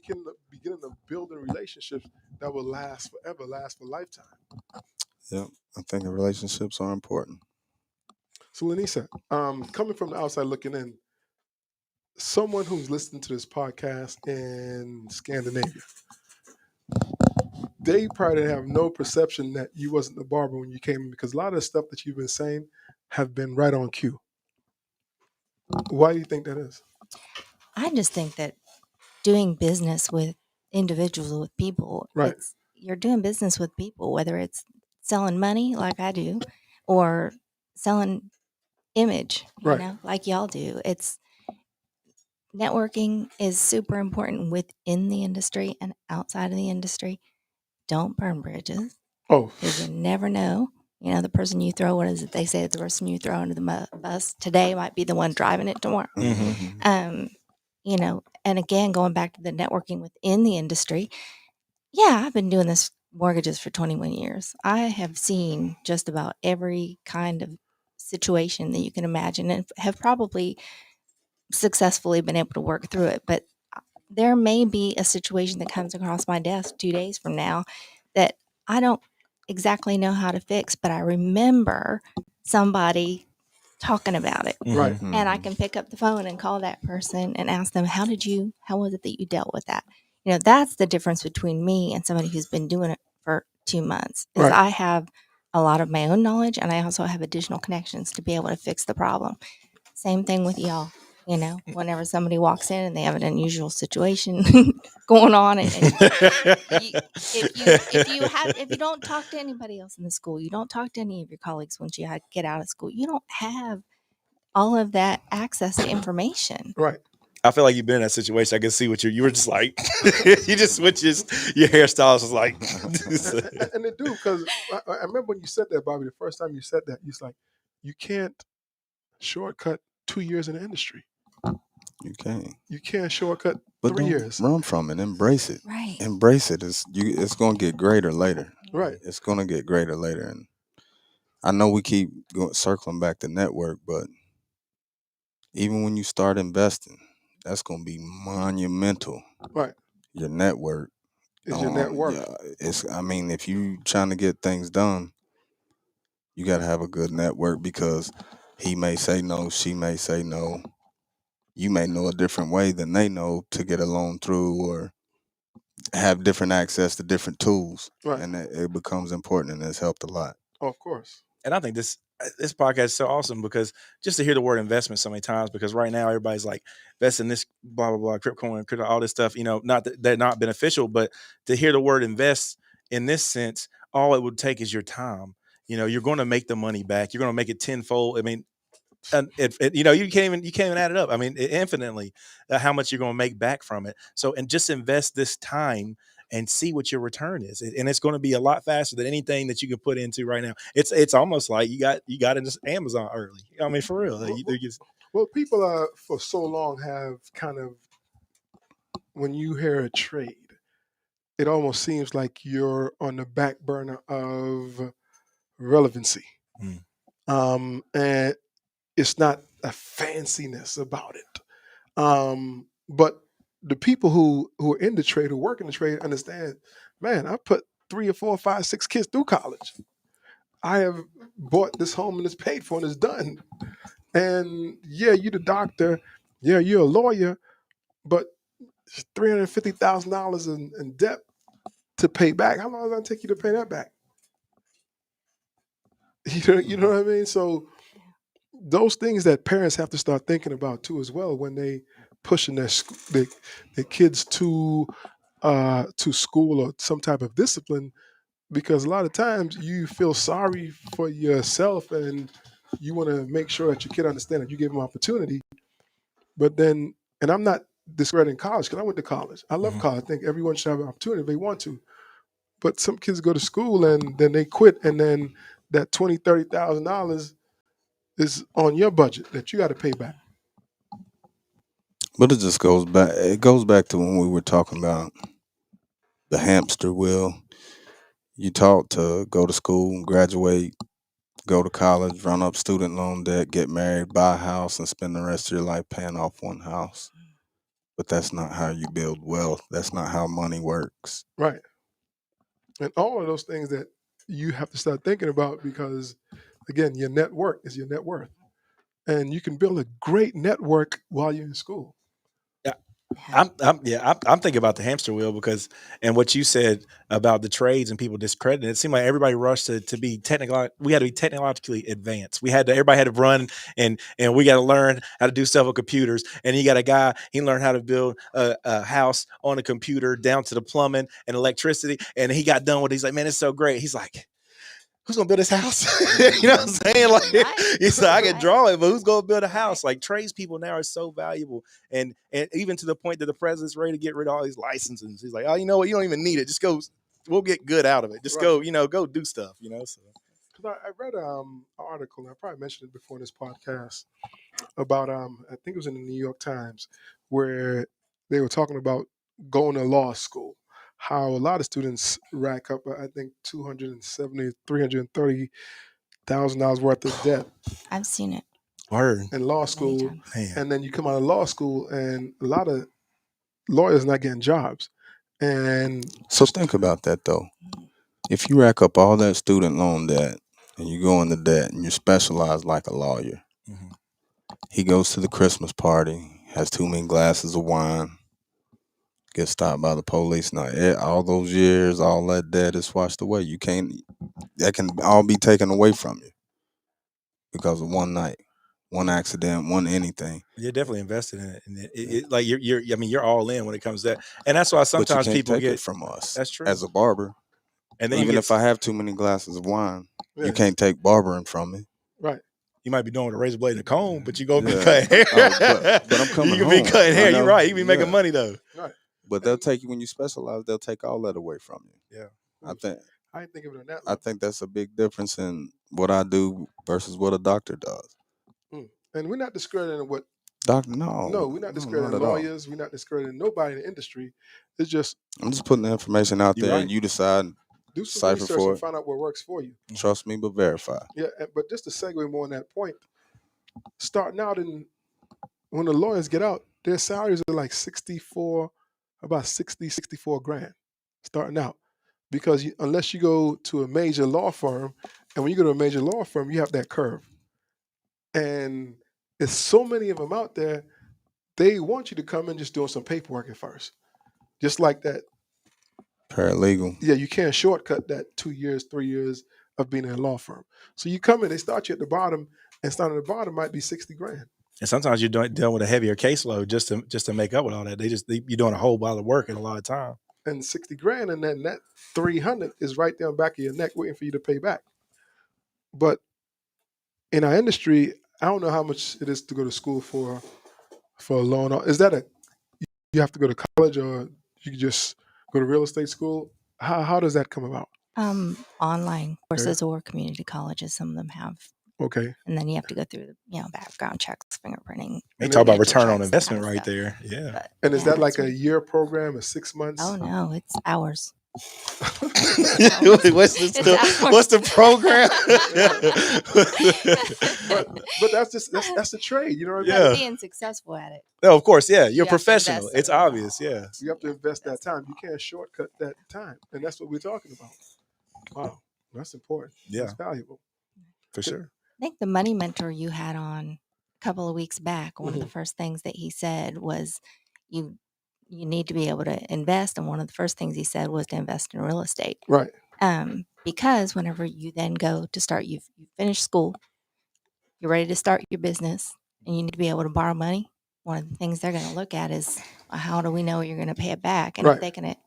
[SPEAKER 1] beginning of building relationships that will last forever, last for a lifetime.
[SPEAKER 4] Yep. I think relationships are important.
[SPEAKER 1] So, Lanisa, coming from the outside looking in, someone who's listening to this podcast in Scandinavia, they probably have no perception that you wasn't the barber when you came in, because a lot of the stuff that you've been saying have been right on cue. Why do you think that is?
[SPEAKER 3] I just think that doing business with individuals, with people,
[SPEAKER 1] Right.
[SPEAKER 3] you're doing business with people, whether it's selling money like I do or selling image,
[SPEAKER 1] Right.
[SPEAKER 3] like y'all do. It's networking is super important within the industry and outside of the industry. Don't burn bridges
[SPEAKER 1] Oh,
[SPEAKER 3] because you never know. The person you throw, what is it they say, the person you throw under the bus today might be the one driving it tomorrow.
[SPEAKER 2] Mm-hmm.
[SPEAKER 3] And again, going back to the networking within the industry, yeah, I've been doing this mortgages for 21 years. I have seen just about every kind of situation that you can imagine and have probably successfully been able to work through it. But there may be a situation that comes across my desk 2 days from now that I don't exactly know how to fix, but I remember somebody talking about it.
[SPEAKER 1] right.
[SPEAKER 3] And I can pick up the phone and call that person and ask them, how was it that you dealt with that? That's the difference between me and somebody who's been doing it for 2 months is
[SPEAKER 1] Right.
[SPEAKER 3] I have a lot of my own knowledge and I also have additional connections to be able to fix the problem. Same thing with y'all. Whenever somebody walks in and they have an unusual situation going on, and if you don't talk to anybody else in the school, you don't talk to any of your colleagues once you get out of school, you don't have all of that access to information.
[SPEAKER 1] Right.
[SPEAKER 2] I feel like you've been in that situation. I can see what you were just like. You just switches. Your hairstylist was like,
[SPEAKER 1] and they do, because I remember when you said that, Bobby. The first time you said that, you was like, you can't shortcut 2 years in the industry.
[SPEAKER 4] You can't.
[SPEAKER 1] You can't shortcut
[SPEAKER 4] But
[SPEAKER 1] 3
[SPEAKER 4] don't
[SPEAKER 1] years.
[SPEAKER 4] run from it. Embrace it.
[SPEAKER 3] Right.
[SPEAKER 4] Embrace it. It's going to get greater later.
[SPEAKER 1] Right.
[SPEAKER 4] It's going to get greater later. And I know we keep circling back to network, but even when you start investing, that's going to be monumental.
[SPEAKER 1] Right.
[SPEAKER 4] Your network.
[SPEAKER 1] Is your network.
[SPEAKER 4] Yeah, if you trying to get things done, you got to have a good network, because he may say no, she may say no. You may know a different way than they know to get a loan through, or have different access to different tools.
[SPEAKER 1] Right.
[SPEAKER 4] And it becomes important, and it's helped a lot.
[SPEAKER 1] Oh, of course.
[SPEAKER 2] and I think this podcast is so awesome because just to hear the word investment so many times, because right now everybody's like invest in this blah blah blah crypto, all this stuff, not that they're not beneficial, but to hear the word invest in this sense, all it would take is your time. you're going to make the money back. You're going to make it tenfold. I mean, and you can't even add it up. I mean, infinitely how much you're going to make back from it. So, and just invest this time and see what your return is, and it's going to be a lot faster than anything that you can put into right now. It's almost like you got into Amazon early. I mean, for real.
[SPEAKER 1] Well, people for so long have kind of, when you hear a trade, it almost seems like you're on the back burner of relevancy.
[SPEAKER 2] Mm.
[SPEAKER 1] And it's not a fanciness about it. But the people who are in the trade, who work in the trade, understand, man, I put 3 or 4 or 5, 6 kids through college. I have bought this home and it's paid for and it's done. And yeah, you're the doctor. Yeah, you're a lawyer, but $350,000 in debt to pay back. How long does that take you to pay that back? You know what I mean? So those things that parents have to start thinking about too, as well, when they pushing their kids to school or some type of discipline, because a lot of times you feel sorry for yourself and you want to make sure that your kid understand that you gave them opportunity. But then, and I'm not discrediting college because I went to college. I love
[SPEAKER 2] Mhm.
[SPEAKER 1] college. I think everyone should have an opportunity if they want to. But some kids go to school and then they quit, and then that $20,000-$30,000 is on your budget that you got to pay back.
[SPEAKER 4] But it just goes back. It goes back to when we were talking about the hamster wheel. You taught to go to school, graduate, go to college, run up student loan debt, get married, buy a house, and spend the rest of your life paying off one house. But that's not how you build wealth. That's not how money works.
[SPEAKER 1] Right. And all of those things that you have to start thinking about, because again, your network is your net worth. And you can build a great network while you're in school.
[SPEAKER 2] I'm thinking about the hamster wheel because, and what you said about the trades and people discrediting it seemed like everybody rushed to be technical. We had to be technologically advanced. Everybody had to run and we got to learn how to do stuff with computers. And you got a guy, he learned how to build a house on a computer down to the plumbing and electricity. And he got done with it. He's like, man, it's so great. He's like, who's gonna build this house? You know what I'm saying? Like,
[SPEAKER 3] Right.
[SPEAKER 2] he said, I can
[SPEAKER 3] Right.
[SPEAKER 2] draw it, but who's gonna build a
[SPEAKER 3] Right.
[SPEAKER 2] house? Like, tradespeople now are so valuable, and even to the point that the president's ready to get rid of all these licenses. He's like, oh, you know what? You don't even need it. Just go. We'll get good out of it. Just
[SPEAKER 1] Right.
[SPEAKER 2] go. Go do stuff. So.
[SPEAKER 1] Because I read an article, and I probably mentioned it before in this podcast, about I think it was in the New York Times, where they were talking about going to law school. How a lot of students rack up, I think, $330,000 worth of debt
[SPEAKER 3] I've seen it
[SPEAKER 2] Word.
[SPEAKER 1] in law
[SPEAKER 3] many
[SPEAKER 1] school,
[SPEAKER 3] times.
[SPEAKER 2] Man.
[SPEAKER 1] and then you come out of law school, and a lot of lawyers not getting jobs. And
[SPEAKER 4] So think about that though. If you rack up all that student loan debt and you go into debt and you specialize like a lawyer,
[SPEAKER 2] Mhm.
[SPEAKER 4] he goes to the Christmas party, has too many glasses of wine, gets stopped by the police. Now, all those years, all that debt is washed away. You can't. That can all be taken away from you because of one night, one accident, one anything.
[SPEAKER 2] You're definitely invested in it, and like you're. I mean, you're all in when it comes to that, and that's why
[SPEAKER 4] But you
[SPEAKER 2] sometimes
[SPEAKER 4] can't
[SPEAKER 2] people
[SPEAKER 4] take
[SPEAKER 2] get.
[SPEAKER 4] it from us.
[SPEAKER 2] That's true.
[SPEAKER 4] As a barber,
[SPEAKER 2] And then
[SPEAKER 4] even
[SPEAKER 2] you
[SPEAKER 4] if I have too many glasses of wine,
[SPEAKER 1] yeah,
[SPEAKER 4] you can't take barbering from me.
[SPEAKER 1] right.
[SPEAKER 2] You might be doing with a razor blade and a comb, but you're gonna be
[SPEAKER 4] Yeah.
[SPEAKER 2] cutting hair.
[SPEAKER 4] But I'm coming
[SPEAKER 2] You can be
[SPEAKER 4] home,
[SPEAKER 2] cutting hair.
[SPEAKER 4] you
[SPEAKER 2] You're
[SPEAKER 4] know?
[SPEAKER 2] right. You can be making
[SPEAKER 4] Yeah.
[SPEAKER 2] money though.
[SPEAKER 1] Right.
[SPEAKER 4] But they'll take you when you specialize. They'll take all that away from you.
[SPEAKER 2] Yeah.
[SPEAKER 4] I think.
[SPEAKER 1] I didn't think of it on that
[SPEAKER 4] I
[SPEAKER 1] level.
[SPEAKER 4] think that's a big difference in what I do versus what a doctor does.
[SPEAKER 1] And we're not discrediting what.
[SPEAKER 4] Doctor,
[SPEAKER 1] No,
[SPEAKER 4] no,
[SPEAKER 1] we're not
[SPEAKER 4] not
[SPEAKER 1] discrediting
[SPEAKER 4] at all.
[SPEAKER 1] lawyers. We're not discrediting nobody in the industry. It's just
[SPEAKER 4] I'm just putting the information out
[SPEAKER 2] You're
[SPEAKER 4] there,
[SPEAKER 2] right.
[SPEAKER 4] and you decide.
[SPEAKER 1] do some
[SPEAKER 4] Cipher
[SPEAKER 1] research
[SPEAKER 4] for
[SPEAKER 1] and
[SPEAKER 4] it.
[SPEAKER 1] find out what works for you.
[SPEAKER 4] Trust me, but verify.
[SPEAKER 1] Yeah, but just to segue more on that point, starting out when the lawyers get out, their salaries are like 64, about 64 grand starting out. Because unless you go to a major law firm, and when you go to a major law firm, you have that curve. And there's so many of them out there, they want you to come in just doing some paperwork at first. Just like that.
[SPEAKER 4] Paralegal.
[SPEAKER 1] Yeah, you can't shortcut that 2 years, 3 years of being in a law firm. So you come in, they start you at the bottom, and starting at the bottom might be 60 grand.
[SPEAKER 2] And sometimes you're dealing with a heavier caseload just to make up with all that. You're doing a whole lot of work and a lot of time.
[SPEAKER 1] And 60 grand, and then that 300 is right there on the back of your neck waiting for you to pay back. But in our industry, I don't know how much it is to go to school for a loan. Is that a you have to go to college, or you can just go to real estate school? How does that come about?
[SPEAKER 3] Online
[SPEAKER 1] Okay.
[SPEAKER 3] courses or community colleges, some of them have.
[SPEAKER 1] Okay.
[SPEAKER 3] And then you have to go through the background checks, fingerprinting.
[SPEAKER 2] They
[SPEAKER 1] And
[SPEAKER 2] talk about
[SPEAKER 3] financial
[SPEAKER 2] return on
[SPEAKER 3] checks, that kind
[SPEAKER 2] investment
[SPEAKER 3] of
[SPEAKER 2] right
[SPEAKER 3] stuff.
[SPEAKER 2] there. Yeah.
[SPEAKER 3] But
[SPEAKER 1] And is
[SPEAKER 3] yeah,
[SPEAKER 1] that like
[SPEAKER 3] it's
[SPEAKER 1] a year program, or 6 months?
[SPEAKER 3] Oh no, it's hours.
[SPEAKER 2] what's the program?
[SPEAKER 1] but that's the trade. You know what I
[SPEAKER 3] But
[SPEAKER 1] mean?
[SPEAKER 2] Yeah.
[SPEAKER 3] being successful at it,
[SPEAKER 2] No, of course, yeah. You're
[SPEAKER 3] you have to
[SPEAKER 2] professional.
[SPEAKER 3] invest
[SPEAKER 2] It's
[SPEAKER 3] a lot.
[SPEAKER 2] obvious, yeah.
[SPEAKER 1] You have to invest that
[SPEAKER 3] invest
[SPEAKER 1] time. You can't shortcut that time, and that's what we're talking about. Wow, that's important.
[SPEAKER 2] Yeah,
[SPEAKER 1] That's valuable.
[SPEAKER 2] for sure.
[SPEAKER 3] I think the money mentor you had on a couple of weeks back, one of the
[SPEAKER 1] Mhm.
[SPEAKER 3] first things that he said was you need to be able to invest, and one of the first things he said was to invest in real estate.
[SPEAKER 1] Right.
[SPEAKER 3] Because whenever you then go to start, you've finished school, you're ready to start your business, and you need to be able to borrow money. One of the things they're going to look at is how do we know you're going to pay it back? And
[SPEAKER 1] Right.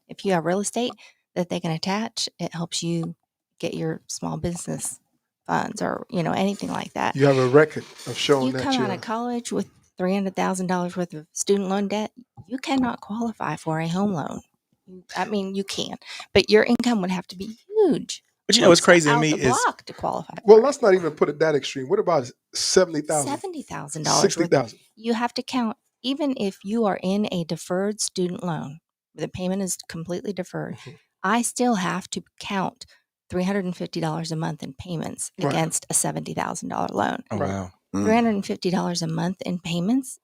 [SPEAKER 3] if you have real estate that they can attach, it helps you get your small business funds or anything like that.
[SPEAKER 1] You have a record of showing
[SPEAKER 3] You
[SPEAKER 1] that
[SPEAKER 3] come out
[SPEAKER 1] you're
[SPEAKER 3] of college with $300,000 worth of student loan debt, you cannot qualify for a home loan. I mean, you can, but your income would have to be huge.
[SPEAKER 2] But what's crazy to
[SPEAKER 3] out
[SPEAKER 2] me
[SPEAKER 3] the
[SPEAKER 2] is
[SPEAKER 3] block to qualify.
[SPEAKER 1] Well,
[SPEAKER 3] for
[SPEAKER 1] let's not even put it that extreme. What about 70,000?
[SPEAKER 3] $70,000.
[SPEAKER 1] 60,000.
[SPEAKER 3] You have to count, even if you are in a deferred student loan, the payment is completely deferred.
[SPEAKER 1] Mhm.
[SPEAKER 3] I still have to count $350 a month in payments
[SPEAKER 1] Right.
[SPEAKER 3] against a $70,000 loan.
[SPEAKER 2] oh
[SPEAKER 1] Right.
[SPEAKER 2] wow.
[SPEAKER 3] $350 a month in payments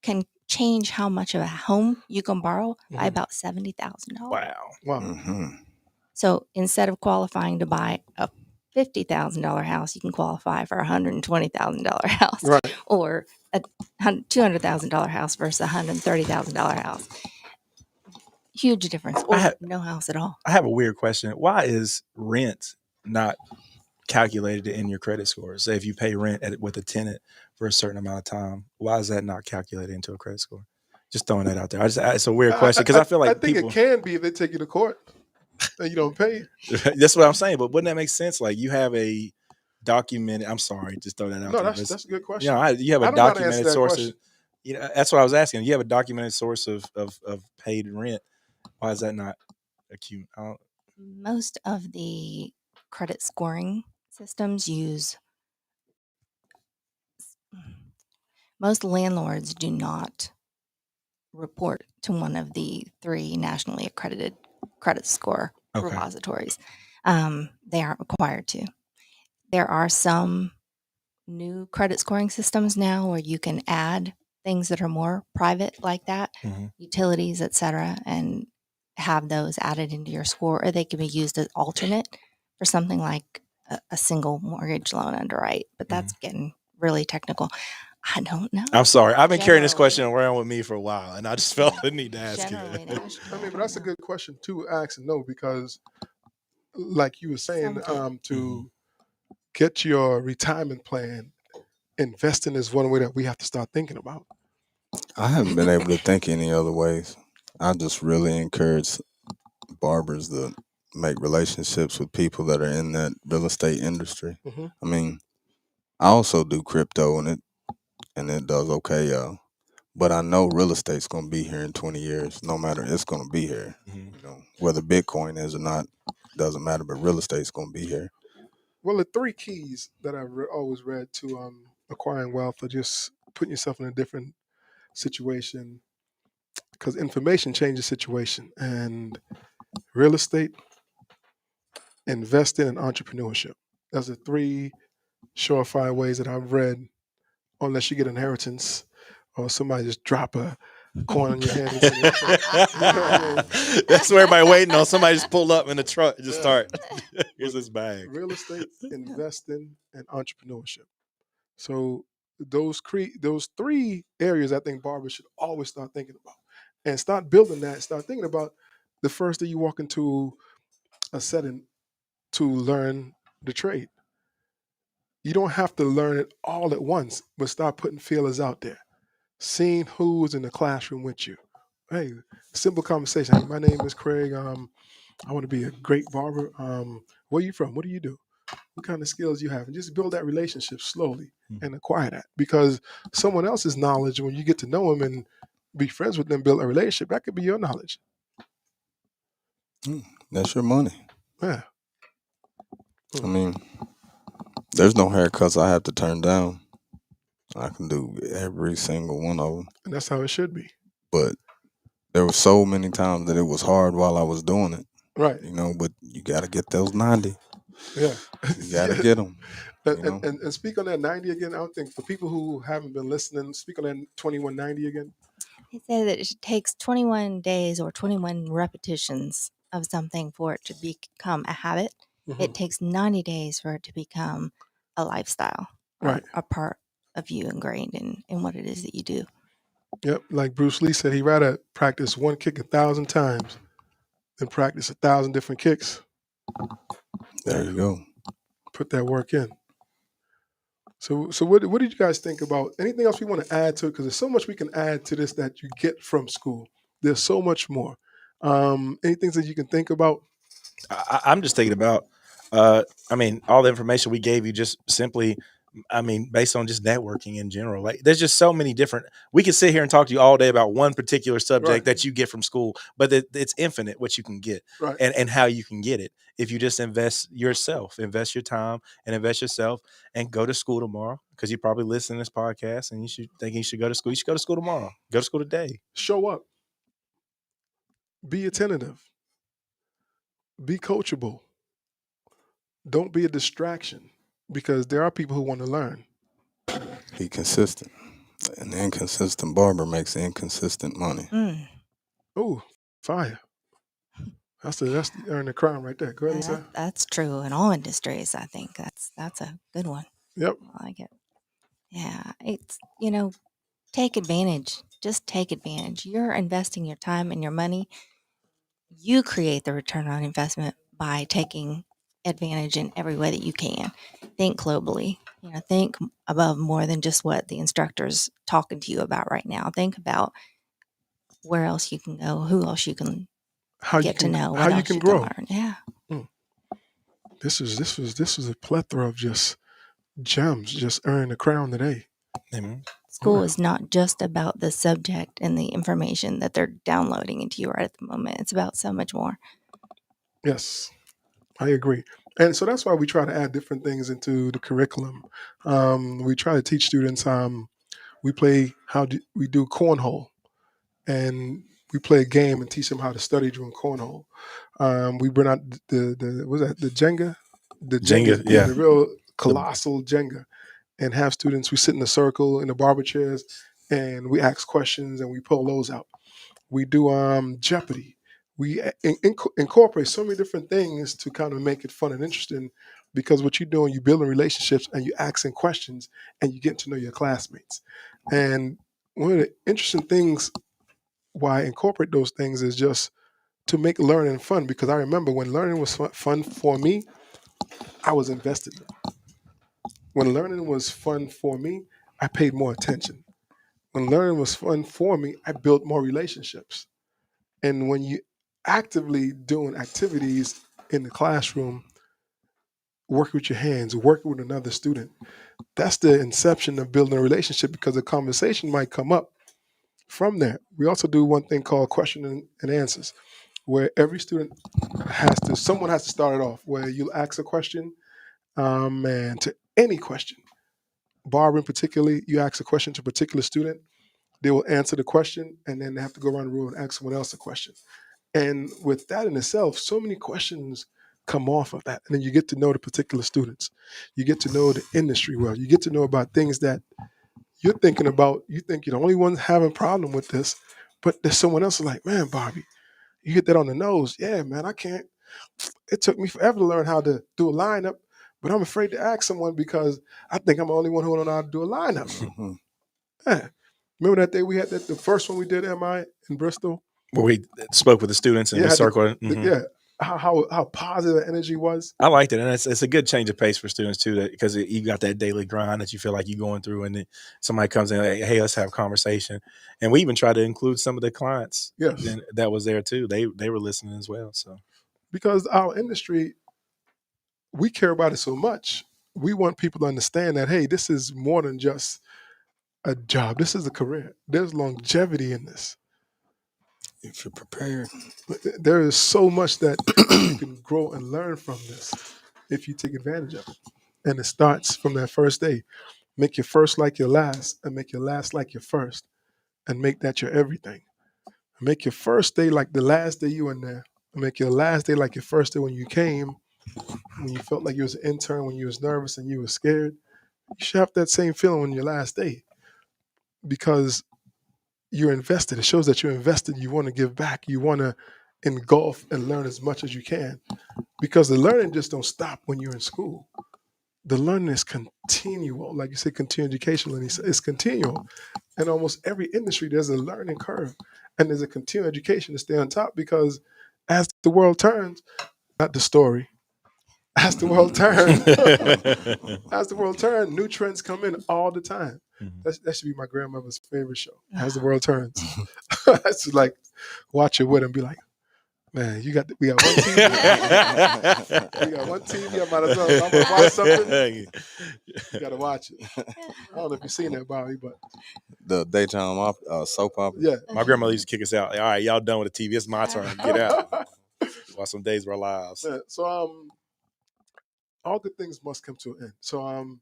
[SPEAKER 3] can change how much of a home you can borrow by
[SPEAKER 1] Mhm.
[SPEAKER 3] about $70,000.
[SPEAKER 2] Wow.
[SPEAKER 1] Wow.
[SPEAKER 4] Mm-hmm.
[SPEAKER 3] So instead of qualifying to buy a $50,000 house, you can qualify for a $120,000 house,
[SPEAKER 1] Right.
[SPEAKER 3] or a $200,000 house versus a $130,000 house. Huge difference, or no house at all.
[SPEAKER 2] I have a weird question. Why is rent not calculated in your credit score? Say if you pay rent with a tenant for a certain amount of time, why is that not calculated into a credit score? Just throwing that out there. It's a weird question because I feel
[SPEAKER 1] I
[SPEAKER 2] like
[SPEAKER 1] think
[SPEAKER 2] people.
[SPEAKER 1] it can be if they take you to court and you don't pay.
[SPEAKER 2] That's what I'm saying. But wouldn't that make sense? Like you have a documented. I'm sorry, just throw that out
[SPEAKER 1] No,
[SPEAKER 2] there.
[SPEAKER 1] that's a good question.
[SPEAKER 2] You have a
[SPEAKER 1] I don't know how to answer
[SPEAKER 2] documented
[SPEAKER 1] that
[SPEAKER 2] source
[SPEAKER 1] question.
[SPEAKER 2] of. That's what I was asking. You have a documented source of paid rent. Why is that not acute?
[SPEAKER 3] Most of the credit scoring systems most landlords do not report to one of the 3 nationally accredited credit score
[SPEAKER 2] Okay.
[SPEAKER 3] repositories. They aren't required to. There are some new credit scoring systems now where you can add things that are more private like that, utilities, etc., and have those added into your score, or they can be used as alternate for something like a single mortgage loan underwrite. But that's getting really technical. I don't know.
[SPEAKER 2] I'm sorry. I've been carrying this
[SPEAKER 3] Generally.
[SPEAKER 2] question around with me for a while, and I just felt the need to ask
[SPEAKER 3] Generally
[SPEAKER 2] it.
[SPEAKER 3] national.
[SPEAKER 1] I mean, but that's a good question to ask and know, because, like you were saying, to get your retirement plan, investing is one way that we have to start thinking about.
[SPEAKER 4] I haven't been able to think any other ways. I just really encourage barbers to make relationships with people that are in that real estate industry.
[SPEAKER 1] Hmm.
[SPEAKER 4] I mean, I also do crypto and it does okay, y'all. But I know real estate's gonna be here in 20 years. No matter, it's gonna be here. You know, whether Bitcoin is or not, doesn't matter. But real estate's gonna be here.
[SPEAKER 1] Well, the 3 keys that I've always read to acquiring wealth are just putting yourself in a different situation, because information changes situation, and real estate, investing, and entrepreneurship. Those are 3 surefire ways that I've read, unless you get inheritance or somebody just drop a coin on your head and say, okay. You know what I mean?
[SPEAKER 2] That's where everybody waiting on somebody just pull up in the truck, just
[SPEAKER 1] Yeah.
[SPEAKER 2] start. Here's this bag.
[SPEAKER 1] Real estate, investing, and entrepreneurship. So those 3 areas I think barbers should always start thinking about, and start building that. Start thinking about the first day you walk into a setting to learn the trade. You don't have to learn it all at once, but start putting feelers out there, seeing who's in the classroom with you. Hey, simple conversation. Hey, my name is Craig. I want to be a great barber. Where you from? What do you do? what kind of skills you have, and just build that relationship slowly
[SPEAKER 2] Mhm.
[SPEAKER 1] and acquire that. Because someone else's knowledge, when you get to know them and be friends with them, build a relationship, that could be your knowledge.
[SPEAKER 4] That's your money.
[SPEAKER 1] Yeah.
[SPEAKER 4] I mean, there's no haircuts I have to turn down. I can do every single one of them.
[SPEAKER 1] And that's how it should be.
[SPEAKER 4] But there were so many times that it was hard while I was doing it,
[SPEAKER 1] Right.
[SPEAKER 4] but you got to get those 90.
[SPEAKER 1] Yeah.
[SPEAKER 4] You got to
[SPEAKER 1] Yeah.
[SPEAKER 4] get them,
[SPEAKER 1] And speak on that 90 again. I don't think, for people who haven't been listening, speak on that 2190 again.
[SPEAKER 3] He said that it takes 21 days or 21 repetitions of something for it to become a habit.
[SPEAKER 1] Mhm.
[SPEAKER 3] It takes 90 days for it to become a lifestyle or
[SPEAKER 1] Right.
[SPEAKER 3] a part of you ingrained in what it is that you do.
[SPEAKER 1] Yep. Like Bruce Lee said, he'd rather practice one kick 1,000 times than practice 1,000 different kicks.
[SPEAKER 4] There you go.
[SPEAKER 1] Put that work in. So what did you guys think about? Anything else we want to add to it? Because there's so much we can add to this that you get from school. There's so much more. Anything that you can think about?
[SPEAKER 2] I'm just thinking about, I mean, all the information we gave you just simply, I mean, based on just networking in general. Like, there's just so many different. We could sit here and talk to you all day about one particular subject
[SPEAKER 1] Right.
[SPEAKER 2] that you get from school, but it's infinite what you can get
[SPEAKER 1] Right.
[SPEAKER 2] and how you can get it if you just invest yourself, invest your time, and invest yourself, and go to school tomorrow, because you probably listen to this podcast and you should go to school. You should go to school tomorrow. Go to school today.
[SPEAKER 1] Show up. Be attentive. Be coachable. Don't be a distraction, because there are people who want to learn.
[SPEAKER 4] Be consistent. An inconsistent barber makes inconsistent money.
[SPEAKER 3] Mm.
[SPEAKER 1] Oh, fire. That's the earn the crown right there. Go ahead,
[SPEAKER 3] Yeah,
[SPEAKER 1] Lisa.
[SPEAKER 3] that's true in all industries. I think that's a good one.
[SPEAKER 1] Yep.
[SPEAKER 3] I like it. Yeah, it's take advantage. Just take advantage. You're investing your time and your money. You create the return on investment by taking advantage in every way that you can. Think globally. Think above more than just what the instructor's talking to you about right now. Think about where else you can go, who else you can
[SPEAKER 1] How you
[SPEAKER 3] get to
[SPEAKER 1] can
[SPEAKER 3] know,
[SPEAKER 1] how
[SPEAKER 3] what
[SPEAKER 1] you
[SPEAKER 3] else
[SPEAKER 1] can
[SPEAKER 3] you can
[SPEAKER 1] grow.
[SPEAKER 3] learn. Yeah.
[SPEAKER 1] This was a plethora of just gems. Just earn the crown today.
[SPEAKER 2] Amen.
[SPEAKER 3] School
[SPEAKER 1] Yeah.
[SPEAKER 3] is not just about the subject and the information that they're downloading into you right at the moment. It's about so much more.
[SPEAKER 1] Yes, I agree. And so that's why we try to add different things into the curriculum. We try to teach students. We do cornhole, and we play a game and teach them how to study during cornhole. We bring out the was that the Jenga,
[SPEAKER 2] Jenga,
[SPEAKER 1] yeah,
[SPEAKER 2] yeah.
[SPEAKER 1] the real
[SPEAKER 2] The-
[SPEAKER 1] colossal Jenga, and have students. We sit in a circle in the barber chairs, and we ask questions and we pull those out. We do Jeopardy. We incorporate so many different things to kind of make it fun and interesting, because what you're doing, you're building relationships and you're asking questions and you get to know your classmates. And one of the interesting things why I incorporate those things is just to make learning fun, because I remember when learning was fun for me, I was invested. When learning was fun for me, I paid more attention. When learning was fun for me, I built more relationships. And when you actively doing activities in the classroom, working with your hands, working with another student, that's the inception of building a relationship, because a conversation might come up from there. We also do one thing called question and answers, where every student someone has to start it off, where you'll ask a question, and to any question. Barbering particularly, you ask a question to a particular student, they will answer the question, and then they have to go around the room and ask someone else a question. And with that in itself, so many questions come off of that. And then you get to know the particular students. You get to know the industry well. You get to know about things that you're thinking about. You think you're the only one having a problem with this, but there's someone else who's like, man, Bobby, you hit that on the nose. Yeah, man, I can't. It took me forever to learn how to do a lineup, but I'm afraid to ask someone because I think I'm the only one who don't know how to do a lineup. Yeah. Remember that day we had the first one we did, MI in Bristol?
[SPEAKER 2] Where we spoke with the students and
[SPEAKER 1] Yeah,
[SPEAKER 2] we circled.
[SPEAKER 1] yeah. How positive the energy was.
[SPEAKER 2] I liked it, and it's a good change of pace for students too, because you got that daily grind that you feel like you're going through, and then somebody comes in, like, hey, let's have a conversation. And we even try to include some of the clients
[SPEAKER 1] Yes,
[SPEAKER 2] that was there too. They were listening as well. So
[SPEAKER 1] because our industry, we care about it so much. We want people to understand that, hey, this is more than just a job. This is a career. There's longevity in this.
[SPEAKER 4] If you're prepared.
[SPEAKER 1] There is so much that you can grow and learn from this if you take advantage of it. And it starts from that first day. Make your first like your last, and make your last like your first, and make that your everything. Make your first day like the last day you were in there, and make your last day like your first day when you came, when you felt like you was an intern, when you was nervous and you were scared. You should have that same feeling on your last day because you're invested. It shows that you're invested. You want to give back. You want to engulf and learn as much as you can because the learning just don't stop when you're in school. The learning is continual. Like you said, continuing education, it's continual. In almost every industry, there's a learning curve and there's a continuing education to stay on top because as the world turns, not the story, as the world turns, as the world turns, new trends come in all the time. That should be my grandmother's favorite show. As the world turns, that's just like watch it with and be like, man, we got one TV. We got one TV. I might as well. If I'm gonna watch something. You gotta watch it. I don't know if you've seen that, Bobby, but
[SPEAKER 4] The daytime soap opera.
[SPEAKER 1] yeah.
[SPEAKER 2] My grandmother used to kick us out. Like, all right, y'all done with the TV. It's my turn. Get out. Watch some Days of Our Lives.
[SPEAKER 1] Yeah, so all good things must come to an end. So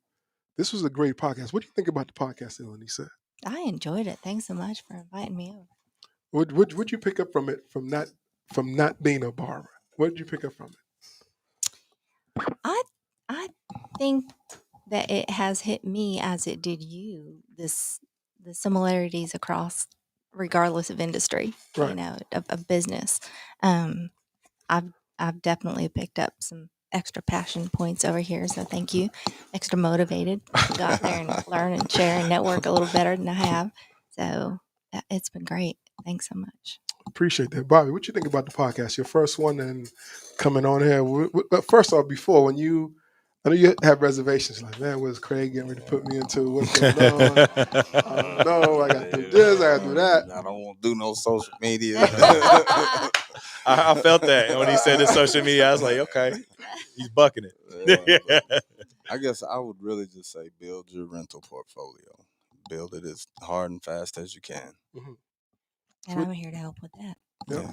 [SPEAKER 1] this was a great podcast. What do you think about the podcast, Elisa?
[SPEAKER 3] I enjoyed it. Thanks so much for inviting me over.
[SPEAKER 1] What you pick up from it from not being a barber? What did you pick up from it?
[SPEAKER 3] I think that it has hit me as it did you. The similarities across, regardless of industry,
[SPEAKER 1] Right.
[SPEAKER 3] of business. I've definitely picked up some extra passion points over here. So thank you. Extra motivated to go out there and learn and share and network a little better than I have. So it's been great. Thanks so much.
[SPEAKER 1] Appreciate that, Bobby. What you think about the podcast? Your first one and coming on here. But first off, before I know you have reservations. Like, man, what's Craig getting ready to put me into? What's going on? I don't know. I got to do this. I got to do that.
[SPEAKER 4] I don't want to do no social media.
[SPEAKER 2] I felt that when he said the social media. I was like, okay, he's bucking it.
[SPEAKER 4] I guess I would really just say build your rental portfolio. Build it as hard and fast as you can.
[SPEAKER 1] Mm-hmm.
[SPEAKER 3] And I'm here to help with that.
[SPEAKER 1] Yeah.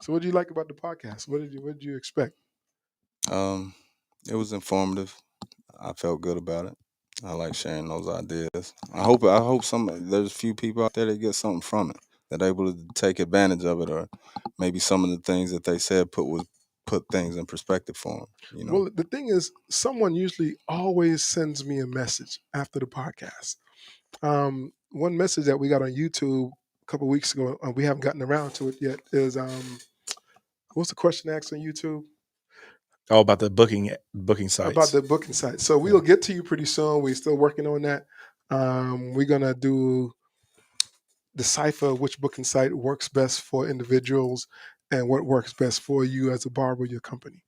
[SPEAKER 1] So what do you like about the podcast? What did you expect?
[SPEAKER 4] It was informative. I felt good about it. I like sharing those ideas. I hope there's a few people out there that get something from it, that are able to take advantage of it, or maybe some of the things that they said put things in perspective for them.
[SPEAKER 1] Well, the thing is, someone usually always sends me a message after the podcast. One message that we got on YouTube a couple weeks ago, we haven't gotten around to it yet, is what's the question asked on YouTube?
[SPEAKER 2] Oh, about the booking sites.
[SPEAKER 1] About the booking site. So we'll get to you pretty soon. We're still working on that. We're gonna decipher which booking site works best for individuals and what works best for you as a barber, your company.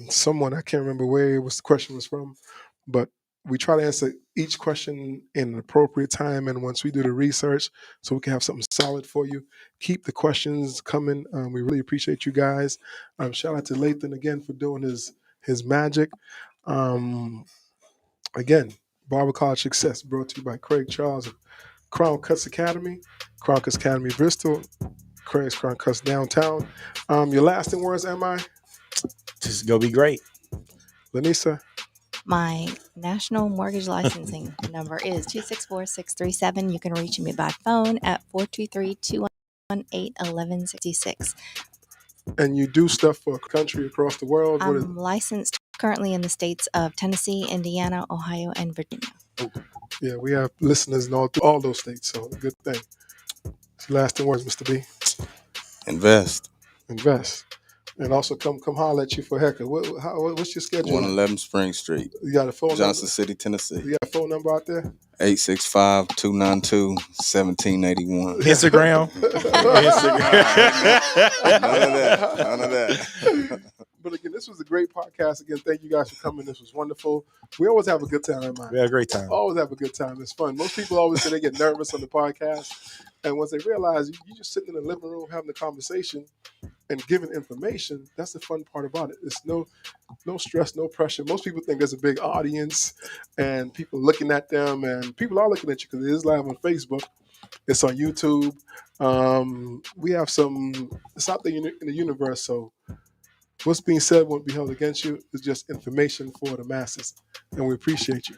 [SPEAKER 1] Someone, I can't remember where the question was from, but we try to answer each question in an appropriate time. And once we do the research, so we can have something solid for you, keep the questions coming. We really appreciate you guys. Shout out to Lathan again for doing his magic. Again, Barber College Success brought to you by Craig Charles of Crown Cuts Academy, Crown Cuts Academy Bristol, Craig's Crown Cuts Downtown. Your lasting words, MI?
[SPEAKER 2] Just go be great.
[SPEAKER 1] Lanisa?
[SPEAKER 3] My national mortgage licensing number is 264-637. You can reach me by phone at 423-218-1166.
[SPEAKER 1] And you do stuff for a country across the world?
[SPEAKER 3] I'm licensed currently in the states of Tennessee, Indiana, Ohio, and Virginia.
[SPEAKER 1] Yeah, we have listeners in all those states, so good thing. Lasting words, Mr. B.
[SPEAKER 4] Invest.
[SPEAKER 1] And also come holler at you for a haircut. What's your schedule?
[SPEAKER 4] 111 Spring Street.
[SPEAKER 1] You got a phone number?
[SPEAKER 4] Johnson City, Tennessee.
[SPEAKER 1] You got a phone number out there?
[SPEAKER 4] 865-292-1781.
[SPEAKER 2] Instagram.
[SPEAKER 4] None of that.
[SPEAKER 1] But again, this was a great podcast. Again, thank you guys for coming. This was wonderful. We always have a good time in mind.
[SPEAKER 2] We had a great time.
[SPEAKER 1] Always have a good time. It's fun. Most people always say they get nervous on the podcast. And once they realize you just sitting in the living room having a conversation and giving information. That's the fun part about it. It's no stress, no pressure. Most people think there's a big audience and people looking at them, and people are looking at you because it is live on Facebook. It's on YouTube. We have some. It's out there in the universe. So what's being said won't be held against you. It's just information for the masses, and we appreciate you.